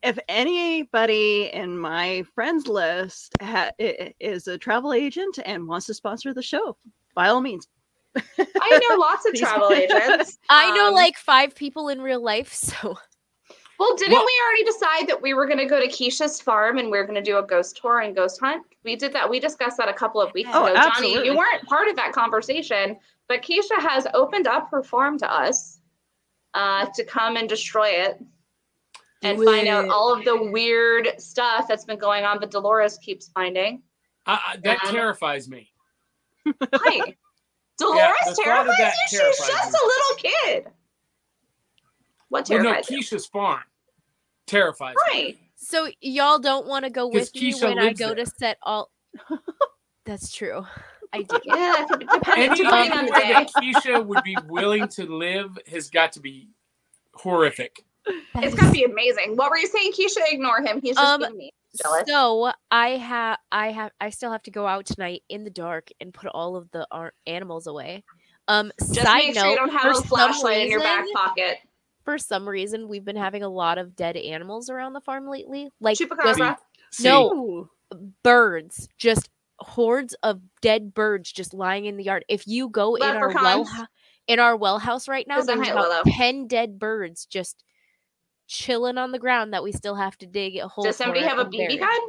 If anybody in my friends list is a travel agent and wants to sponsor the show, by all means. I know lots of travel agents. I know like 5 people in real life, so. Well, didn't we already decide that we were going to go to Keisha's farm and we are going to do a ghost tour and ghost hunt? We did that. We discussed that a couple of weeks ago. Absolutely. Johnny, you weren't part of that conversation, but Keisha has opened up her farm to us to come and destroy it and find out all of the weird stuff that's been going on that Dolores keeps finding. That terrifies me. Hi. Dolores terrifies you? She's just a little kid. What terrifies you? Keisha's farm terrifies me. So y'all don't want to go with me when I go there. to set all... That's true. I do. Yeah, depending on the day that Keisha would be willing to live has got to be horrific. It's got to be amazing. What were you saying, Keisha? Ignore him. He's just being me. Jealous. So I still have to go out tonight in the dark and put all of the animals away. Just side make sure note, you don't have a flashlight in your back pocket. For some reason, we've been having a lot of dead animals around the farm lately. Like Chupacabra. No, birds. Just hordes of dead birds just lying in the yard. If you go in our well house right now, there's about 10 dead birds just chilling on the ground that we still have to dig a hole. Does somebody have a BB gun?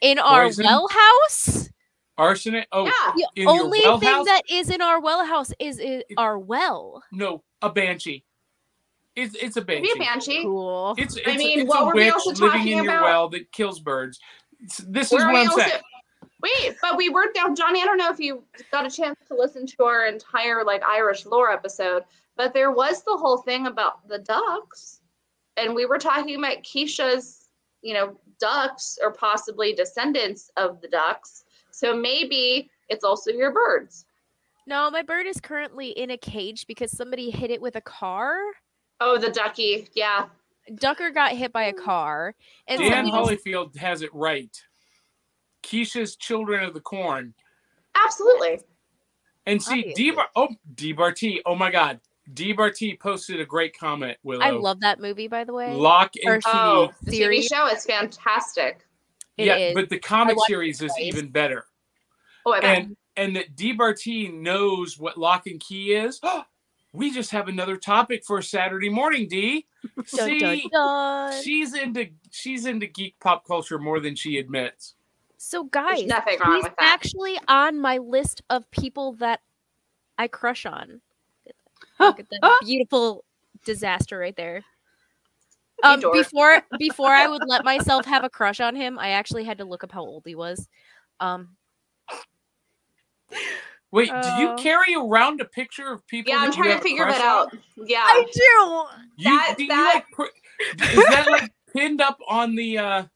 In our well house? Arsenic? Oh, yeah. The only thing that is in our well house is our well. No, a banshee. It's a banshee. Maybe a banshee. Cool. It's what a were we witch also living talking in your about? well that kills birds. This is what I'm saying. Wait, but we were down, Johnny. I don't know if you got a chance to listen to our entire Irish lore episode, but there was the whole thing about the ducks, and we were talking about Keisha's, ducks or possibly descendants of the ducks. So maybe it's also your birds. No, my bird is currently in a cage because somebody hit it with a car. Oh, the ducky, yeah. Ducker got hit by a car. And Dan Holyfield has it right. Keisha's Children of the Corn. Absolutely. And see, D-Barty, oh my God. D-Barty posted a great comment, Willow. I love that movie, by the way. Lock and Key. The TV show is fantastic. It is. But the comic series is even better. Oh, I bet. And that D-Barty knows what Lock and Key is. We just have another topic for Saturday morning, D. See, dun, dun. she's into geek pop culture more than she admits. So guys, There's nothing wrong he's with that. actually on my list of people that I crush on. Look at that beautiful disaster right there. Before I would let myself have a crush on him, I actually had to look up how old he was. Wait, do you carry around a picture of people? Yeah, I'm trying to figure that out. Yeah, I do. Is that like pinned up on the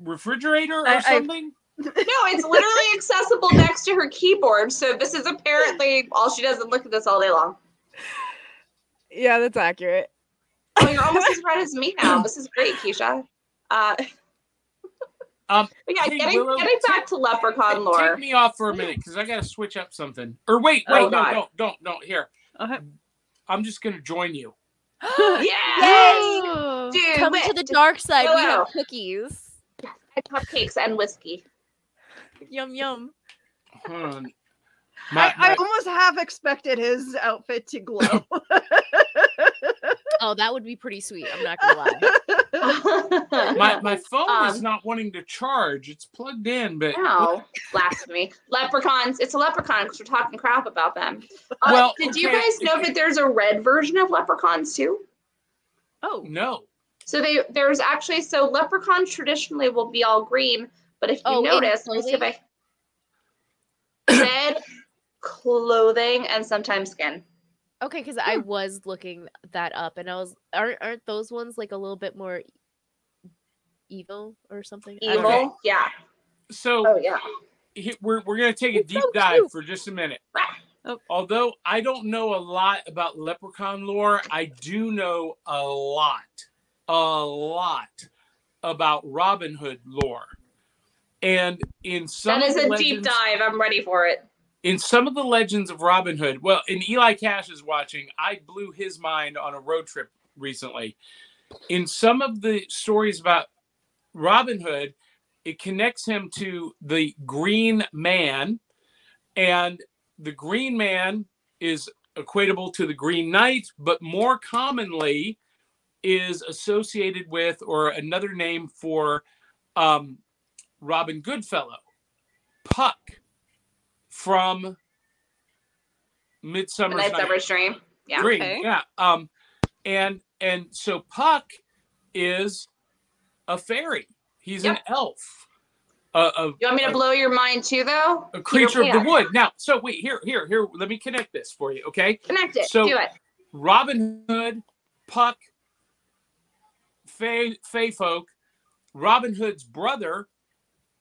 refrigerator or something? No, it's literally accessible next to her keyboard. So this is apparently all she does is look at this all day long. Yeah, that's accurate. Oh, you're almost as red as me now. This is great, Keisha. But yeah, hey, getting back to Leprechaun lore. Take me off for a minute because I got to switch up something. Or wait, Oh, no, don't. Here. Okay. I'm just gonna join you. Yes! Oh. Do Come it. to the dark side. We Willow. have cookies. And cupcakes and whiskey. Yum yum. Hold on. I almost half expected his outfit to glow. Oh, that would be pretty sweet. I'm not gonna lie. my phone is not wanting to charge. It's plugged in, but No, blasphemy. Leprechauns. It's a leprechaun because we're talking crap about them. Well, did you okay, guys know that there's a red version of leprechauns too? Oh. no. So there's actually, so leprechauns traditionally will be all green, but if you notice, let me see if red clothing and sometimes skin. Okay, because I was looking that up, and I was aren't those ones like a little bit more evil or something? I don't know. Evil, yeah. So Oh yeah. we're gonna take a It's deep so dive cute. for just a minute. Oh. Although I don't know a lot about leprechaun lore, I do know a lot about Robin Hood lore. And in some That of is the a deep legends, dive. I'm ready for it. in some of the legends of Robin Hood, well, and Eli Cash is watching, I blew his mind on a road trip recently. In some of the stories about Robin Hood, it connects him to the Green Man, and the Green Man is equatable to the Green Knight, but more commonly is associated with, or another name for Robin Goodfellow, Puck from Midsummer's Night Midsummer's Dream. Yeah. Dream. Okay. Yeah. And so Puck is a fairy. He's an elf. You want me to blow your mind too, though? A creature of the wood. Now, so wait, here. Let me connect this for you, okay? Connect it. So, do it. Robin Hood, Puck, Fey folk. Robin Hood's brother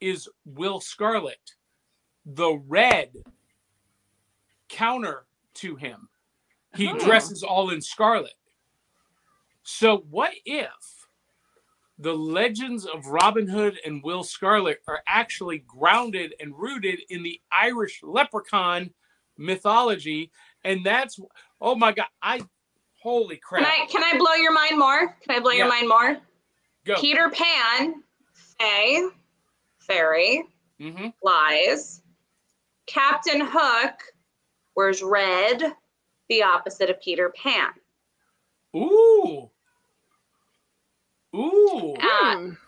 is Will Scarlet, the red counter to him. He dresses all in scarlet. So what if the legends of Robin Hood and Will Scarlet are actually grounded and rooted in the Irish leprechaun mythology? And that's, oh my God, holy crap. Can I blow your mind more? Can I blow your mind more? Go. Peter Pan, Faye, fairy, flies. Captain Hook wears red, the opposite of Peter Pan. Ooh.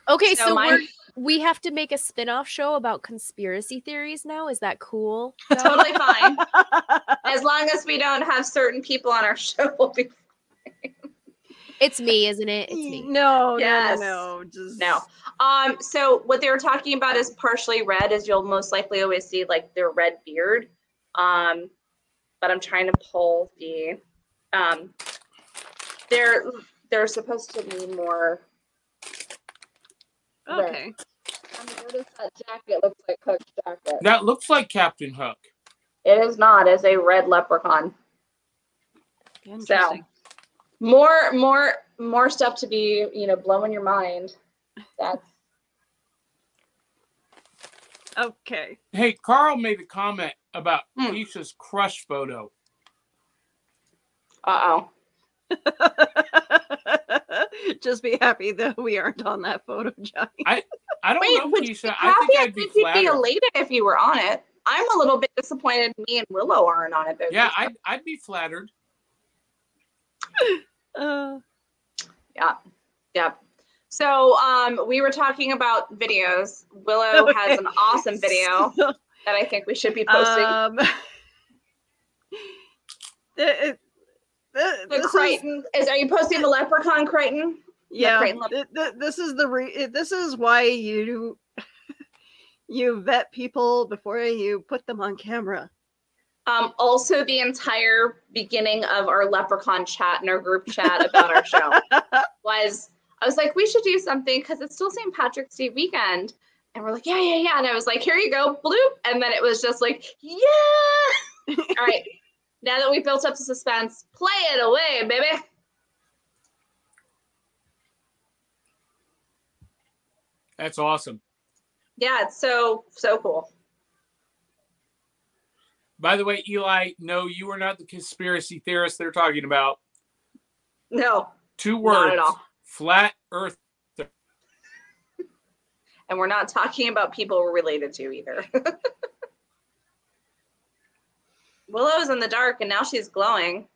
Okay, so we have to make a spin-off show about conspiracy theories now. Is that cool? Totally fine. As long as we don't have certain people on our show, we'll be fine. It's me, isn't it? It's me. No, Yes. no. Just No. So what they were talking about is partially red, is you'll most likely always see like their red beard. But I'm trying to pull the they're supposed to be more okay. Notice that jacket looks like Hook's jacket. That looks like Captain Hook. It is not. It's a red leprechaun. So more stuff to be, blowing your mind. That's okay. Hey, Carl made a comment about Keisha's crush photo. Uh-oh. Just be happy that we aren't on that photo, Johnny. I don't know, would Keisha. you I think I'd be you'd be flattered. elated if you were on it. I'm a little bit disappointed me and Willow aren't on it. Yeah, I'd be flattered. Yeah. So we were talking about videos. Willow has an awesome video that I think we should be posting. The Crichton are you posting the Leprechaun Crichton? Yeah, this is why you vet people before you put them on camera. Also, the entire beginning of our Leprechaun chat in our group chat about our show was, I was like, we should do something because it's still St. Patrick's Day weekend. And we're like, yeah. And I was like, here you go, bloop. And then it was just like, yeah. All right. Now that we built up the suspense, play it away, baby. That's awesome. Yeah, it's so cool. By the way, Eli, no, you are not the conspiracy theorist they're talking about. No. 2 words. Not at all. Flat Earth. And we're not talking about people we're related to either. Willow's in the dark and now she's glowing.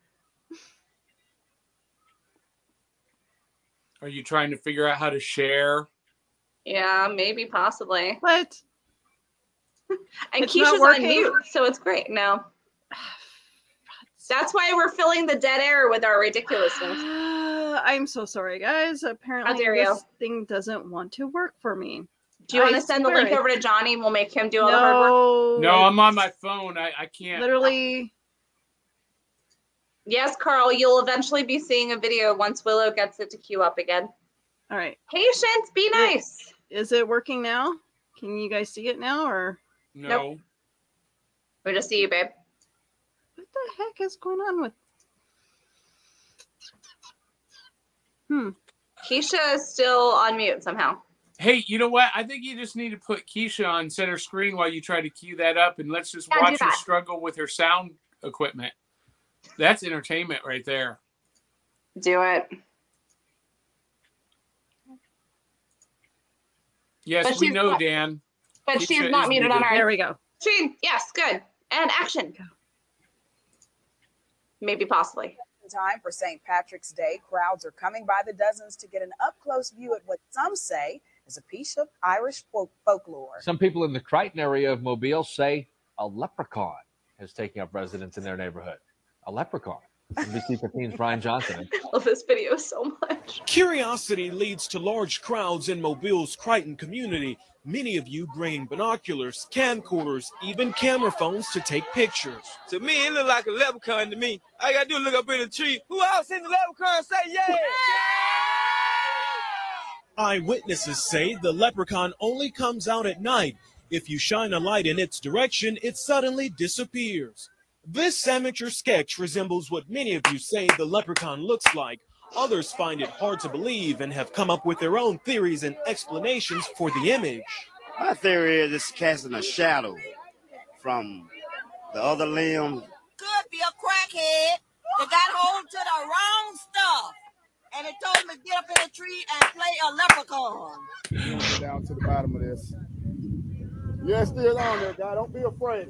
Are you trying to figure out how to share? Yeah, maybe, possibly. What? And It's not Keisha's on working? mute, so it's great. No. That's why we're filling the dead air with our ridiculousness. I'm so sorry, guys. Apparently, dare this you. thing doesn't want to work for me. Do you want I to send the swear link it- over to Johnny and we'll make him do all the hard work? No, No, I'm on my phone. I can't. literally. Yes, Carl, you'll eventually be seeing a video once Willow gets it to queue up again. All right. Patience, be nice. Is it working now? Can you guys see it now, or No. Nope. We just see you, babe. what the heck is going on with? Keisha is still on mute somehow. Hey, you know what? I think you just need to put Keisha on center screen while you try to cue that up, and let's just Yeah, do watch her that. struggle with her sound equipment. That's entertainment right there. Do it. Yes, But we she's know, not- Dan. But Keisha she's not is muted on muted. There our we go. screen. Yes, good. And action. Maybe, possibly. Time for St. Patrick's Day. Crowds are coming by the dozens to get an up-close view at what some say is a piece of Irish folklore. Some people in the Crichton area of Mobile say a leprechaun is taking up residence in their neighborhood. A leprechaun. NBC 15's Brian Johnson. I love this video so much. Curiosity leads to large crowds in Mobile's Crichton community. Many of you bringing binoculars, camcorders, even camera phones to take pictures. To me, it look like a leprechaun to me. All you gotta do is look up in the tree. Who else in the leprechaun say yeah? Eyewitnesses say the leprechaun only comes out at night. If you shine a light in its direction, it suddenly disappears. This amateur sketch resembles what many of you say the leprechaun looks like. Others find it hard to believe and have come up with their own theories and explanations for the image. My theory is it's casting a shadow from the other limb. Could be a crackhead that got hold to the wrong stuff. And it told him to get up in a tree and play a leprechaun. We're gonna go down to the bottom of this. Yeah, it's still on there, guy. Don't be afraid.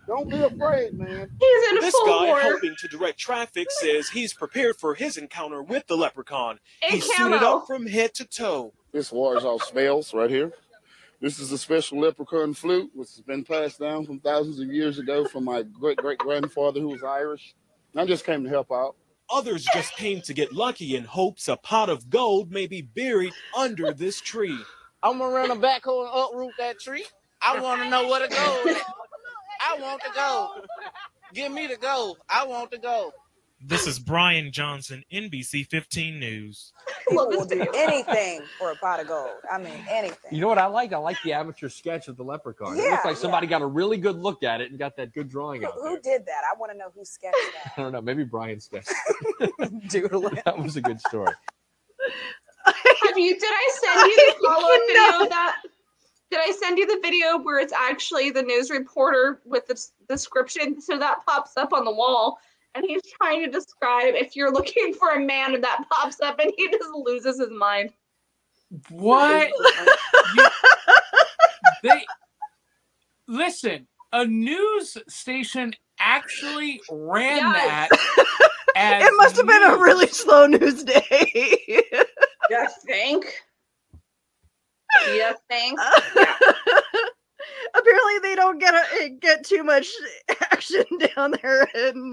Don't be afraid, man. He's in This full guy war. helping to direct traffic says he's prepared for his encounter with the leprechaun. In He's suited camo. up from head to toe. This wars off spells right here. This is a special leprechaun flute, which has been passed down from thousands of years ago from my great-great-grandfather who was Irish. I just came to help out. Others just came to get lucky in hopes a pot of gold may be buried under this tree. I'm gonna run a backhoe and uproot that tree. I want to know where to go. I want to go. Give me the gold. I want to go. This is Brian Johnson, NBC 15 News. People will do anything for a pot of gold. I mean, anything. You know what I like? I like the amateur sketch of the leprechaun. It Yeah, looks like somebody got a really good look at it and got that good drawing out Who there. did that? I want to know who sketched that. I don't know. Maybe Brian sketched Doodle it. That was a good story. Did I send you the follow-up video of that? Did I send you the video where it's actually the news reporter with the description? So that pops up on the wall, and he's trying to describe if you're looking for a man, and that pops up, and he just loses his mind. What? Listen, a news station actually ran Yes. that. As It must have been a news. really slow news day. You think? You think? Apparently, they don't get too much action down there in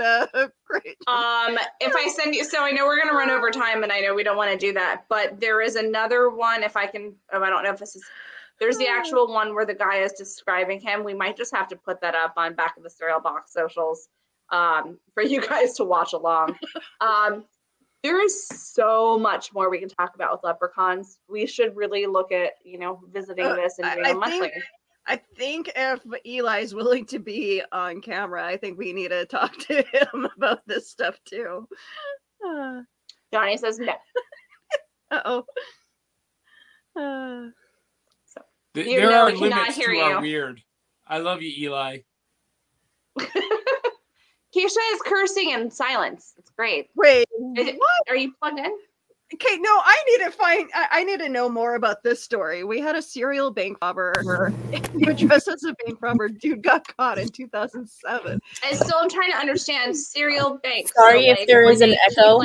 Great. If I send you, so I know we're gonna run over time, and I know we don't want to do that, but there is another one. If I can, I don't know if this is. There's the actual one where the guy is describing him. We might just have to put that up on Back of the Cereal Box socials for you guys to watch along. There is so much more we can talk about with leprechauns. We should really look at, visiting this and doing a monthly. I think if Eli's willing to be on camera, I think we need to talk to him about this stuff too. Johnny says no. Uh-oh. There are limits to our weird. I love you, Eli. Keisha is cursing in silence. It's great. Wait, what? Are you plugged in? Okay, no, I need to know more about this story. We had a serial bank robber who dressed as a bank robber. Dude got caught in 2007. And so I'm trying to understand serial banks. Sorry so, if there is an echo.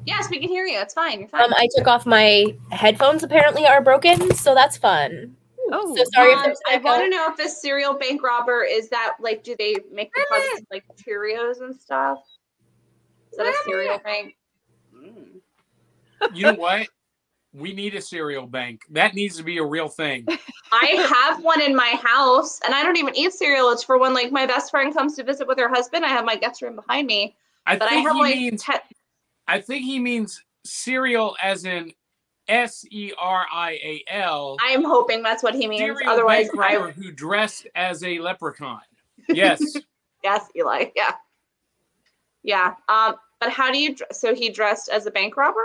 Yes, we can hear you. It's fine. You're fine. I took off my headphones. Apparently, are broken, so that's fun. Oh, so sorry if there's I want to know if this serial bank robber is that like, do they make deposits like Cheerios and stuff? Is that a cereal bank? You know what? We need a cereal bank. That needs to be a real thing. I have one in my house, and I don't even eat cereal. It's for when like my best friend comes to visit with her husband. I have my guest room behind me. I think he means cereal as in SERIAL. I'm hoping that's what he means. Cereal Otherwise, bank robber who dressed as a leprechaun. Yes. Yes, Eli. Yeah. Yeah. But how do you? So he dressed as a bank robber?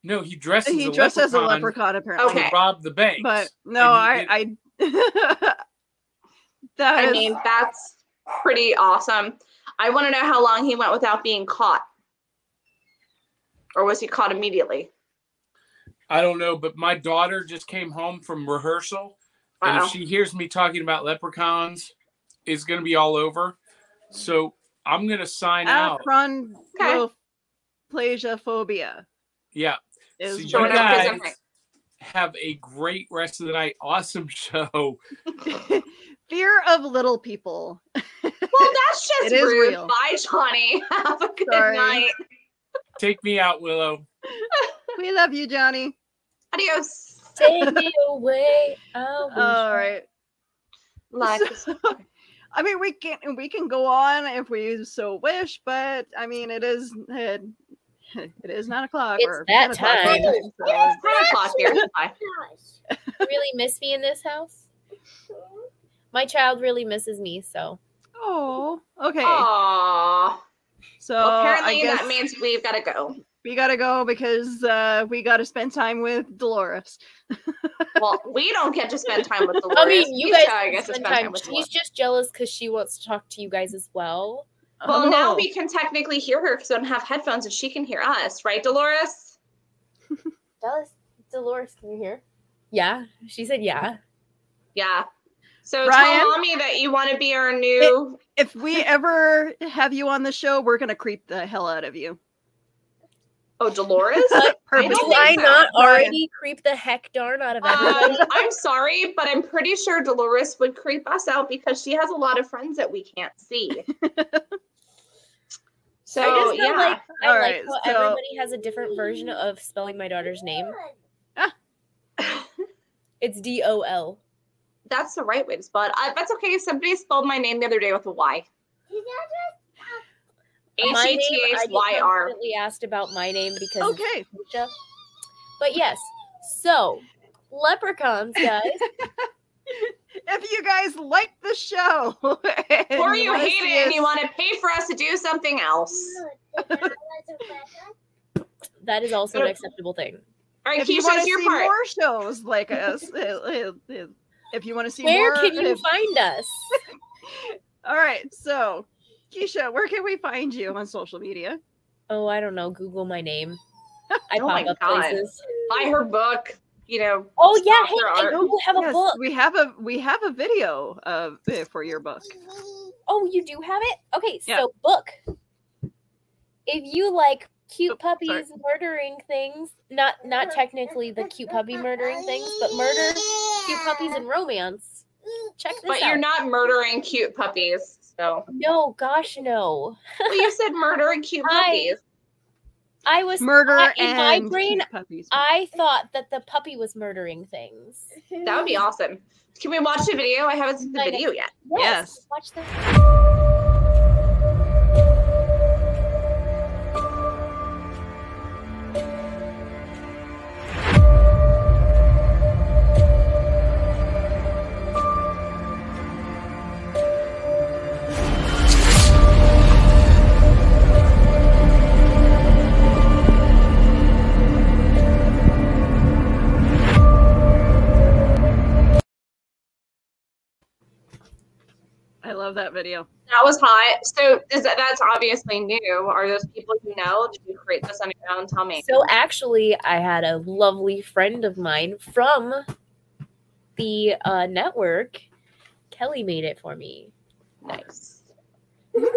No, he dressed as a leprechaun apparently. Okay. To rob the bank. But no, that's pretty awesome. I want to know how long he went without being caught. Or was he caught immediately? I don't know, but my daughter just came home from rehearsal. And if she hears me talking about leprechauns, it's going to be all over. So I'm going to sign out. Achondroplasia phobia. Yeah. So you guys have a great rest of the night. Awesome show. Fear of little people. Well, that's just rude. Real. Bye, Johnny. Have a good night. Take me out, Willow. We love you, Johnny. Adios. Take me away. All right. I mean, we can go on if we so wish, but I mean, it is 9 o'clock. It's that time. It's 10 o'clock here. Really miss me in this house? My child really misses me, so. Oh, okay. Aww. So well, apparently I guess that means we've got to go. We got to go because we got to spend time with Dolores. Well, we don't get to spend time with Dolores. I mean, you guys get to spend time with Dolores. She's just jealous because she wants to talk to you guys as well. Well, now we can technically hear her because we don't have headphones and she can hear us, right, Dolores? Dolores, can you hear? Yeah, she said yeah. Yeah. So Ryan, tell mommy that you want to be our new. If we ever have you on the show, we're gonna creep the hell out of you. Oh, Dolores? Do I not already creep the heck darn out of everybody? I'm sorry, but I'm pretty sure Dolores would creep us out because she has a lot of friends that we can't see. So I just feel like All like how everybody has a different version of spelling my daughter's name. It's DOL. That's the right way to spell it. That's okay. Somebody spelled my name the other day with a Y. HETHYR. I constantly asked about my name because it's Keisha. But yes, so leprechauns, guys. If you guys like the show, or you hate it and you want to pay for us to do something else, that is also an acceptable thing. All right, if you want to see more shows like us, if you want to see where more, can you find us? All right, so Keisha, where can we find you on social media? Oh, I don't know. Google my name. I oh pop up places. Buy her book. You know. Oh yeah, hey, I Google have a book. We have a video of for your book. Oh, you do have it? Okay, so book. If you like cute puppies murdering things, not technically the cute puppy murdering things, but cute puppies and romance. Check this out. But you're not murdering cute puppies, so. No, gosh, no. Well, you said murdering cute puppies. I was in my brain. I thought that the puppy was murdering things. That would be awesome. Can we watch the video? I haven't seen the video yet. Yes. Watch this. I love that video. That was hot. So that's obviously new. Are those people you know? Did you create this on your own? Tell me. So actually, I had a lovely friend of mine from the network. Kelly made it for me. Nice.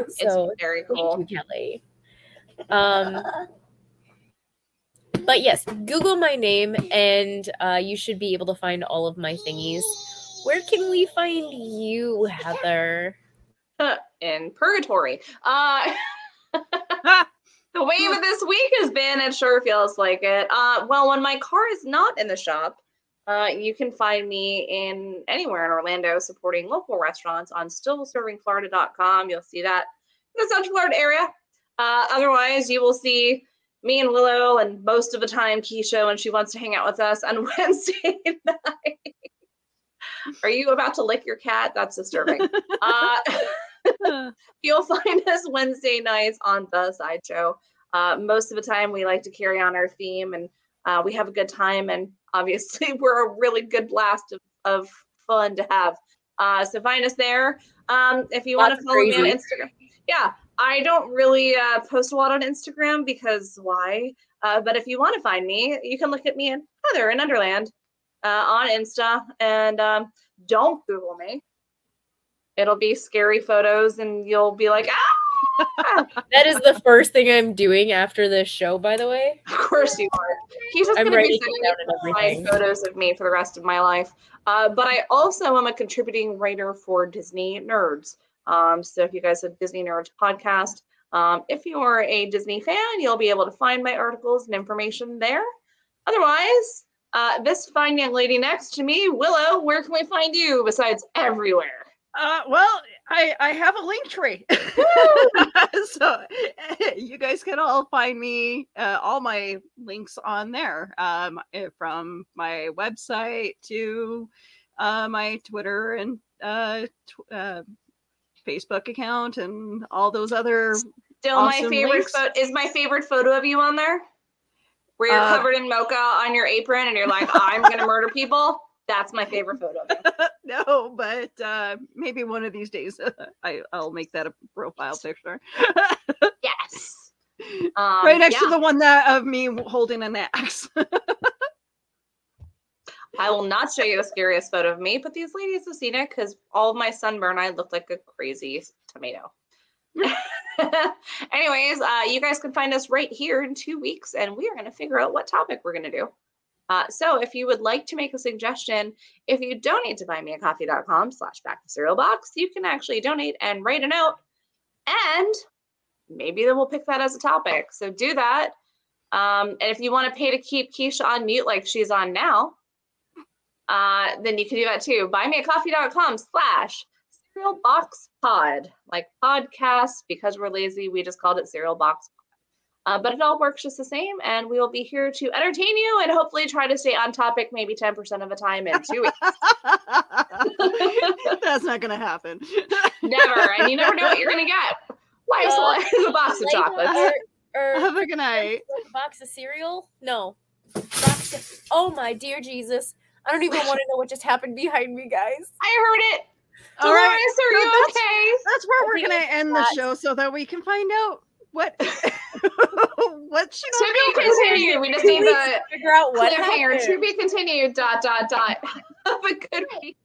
So it's very cool. Thank you, Kelly. But yes, Google my name and you should be able to find all of my thingies. Where can we find you, Heather? In purgatory. The wave of this week has been, it sure feels like it. Well, when my car is not in the shop, you can find me in anywhere in Orlando supporting local restaurants on stillservingflorida.com. You'll see that in the Central Florida area. Otherwise, you will see me and Willow, and most of the time Keisha when she wants to hang out with us on Wednesday night. Are you about to lick your cat? That's disturbing. You'll find us Wednesday nights on The Sideshow. Most of the time we like to carry on our theme, and we have a good time, and obviously we're a really good blast of fun to have. So find us there. If you want to follow me on Instagram. Yeah, I don't really post a lot on Instagram because why? But if you want to find me, you can look at me and Heather in Underland on Insta, and don't Google me. It'll be scary photos, and you'll be like, ah! That is the first thing I'm doing after this show, by the way. Of course you are. He's just going to be sending me photos of me for the rest of my life. But I also am a contributing writer for Disney Nerds. So if you guys have Disney Nerds podcast, if you're a Disney fan, you'll be able to find my articles and information there. Otherwise, this fine young lady next to me, Willow, where can we find you besides everywhere? Well, I have a link tree. So you guys can all find me, all my links on there, from my website to my Twitter and Facebook account and all those other Still awesome my favorite photo is my favorite photo of you on there, where you're covered in mocha on your apron and you're like, I'm gonna murder people. That's my favorite photo of you. No, but maybe one of these days I'll make that a profile picture. Yes. Right next to the one that of me holding an axe. I will not show you the scariest photo of me, but these ladies have seen it because all of my sunburn, I look like a crazy tomato. Anyways, you guys can find us right here in 2 weeks, and we are going to figure out what topic we're going to do. So if you would like to make a suggestion, if you donate to buymeacoffee.com/backtocerealbox, you can actually donate and write a note, and maybe then we'll pick that as a topic. So do that. And if you want to pay to keep Keisha on mute like she's on now, then you can do that too. buymeacoffee.com/cerealboxpod, like podcast. Because we're lazy, we just called it Cereal Box. But it all works just the same, and we will be here to entertain you and hopefully try to stay on topic maybe 10% of the time in 2 weeks. That's not going to happen. Never, and you never know what you're going to get. Life's a box of chocolates. Have a good night. Box of cereal? No. Oh my dear Jesus. I don't even want to know what just happened behind me, guys. I heard it. All right. Are you okay? That's where we're going to end the show so that we can find out what what's to be continued. We just need to figure out what happened. To be continued. ... Have a good week.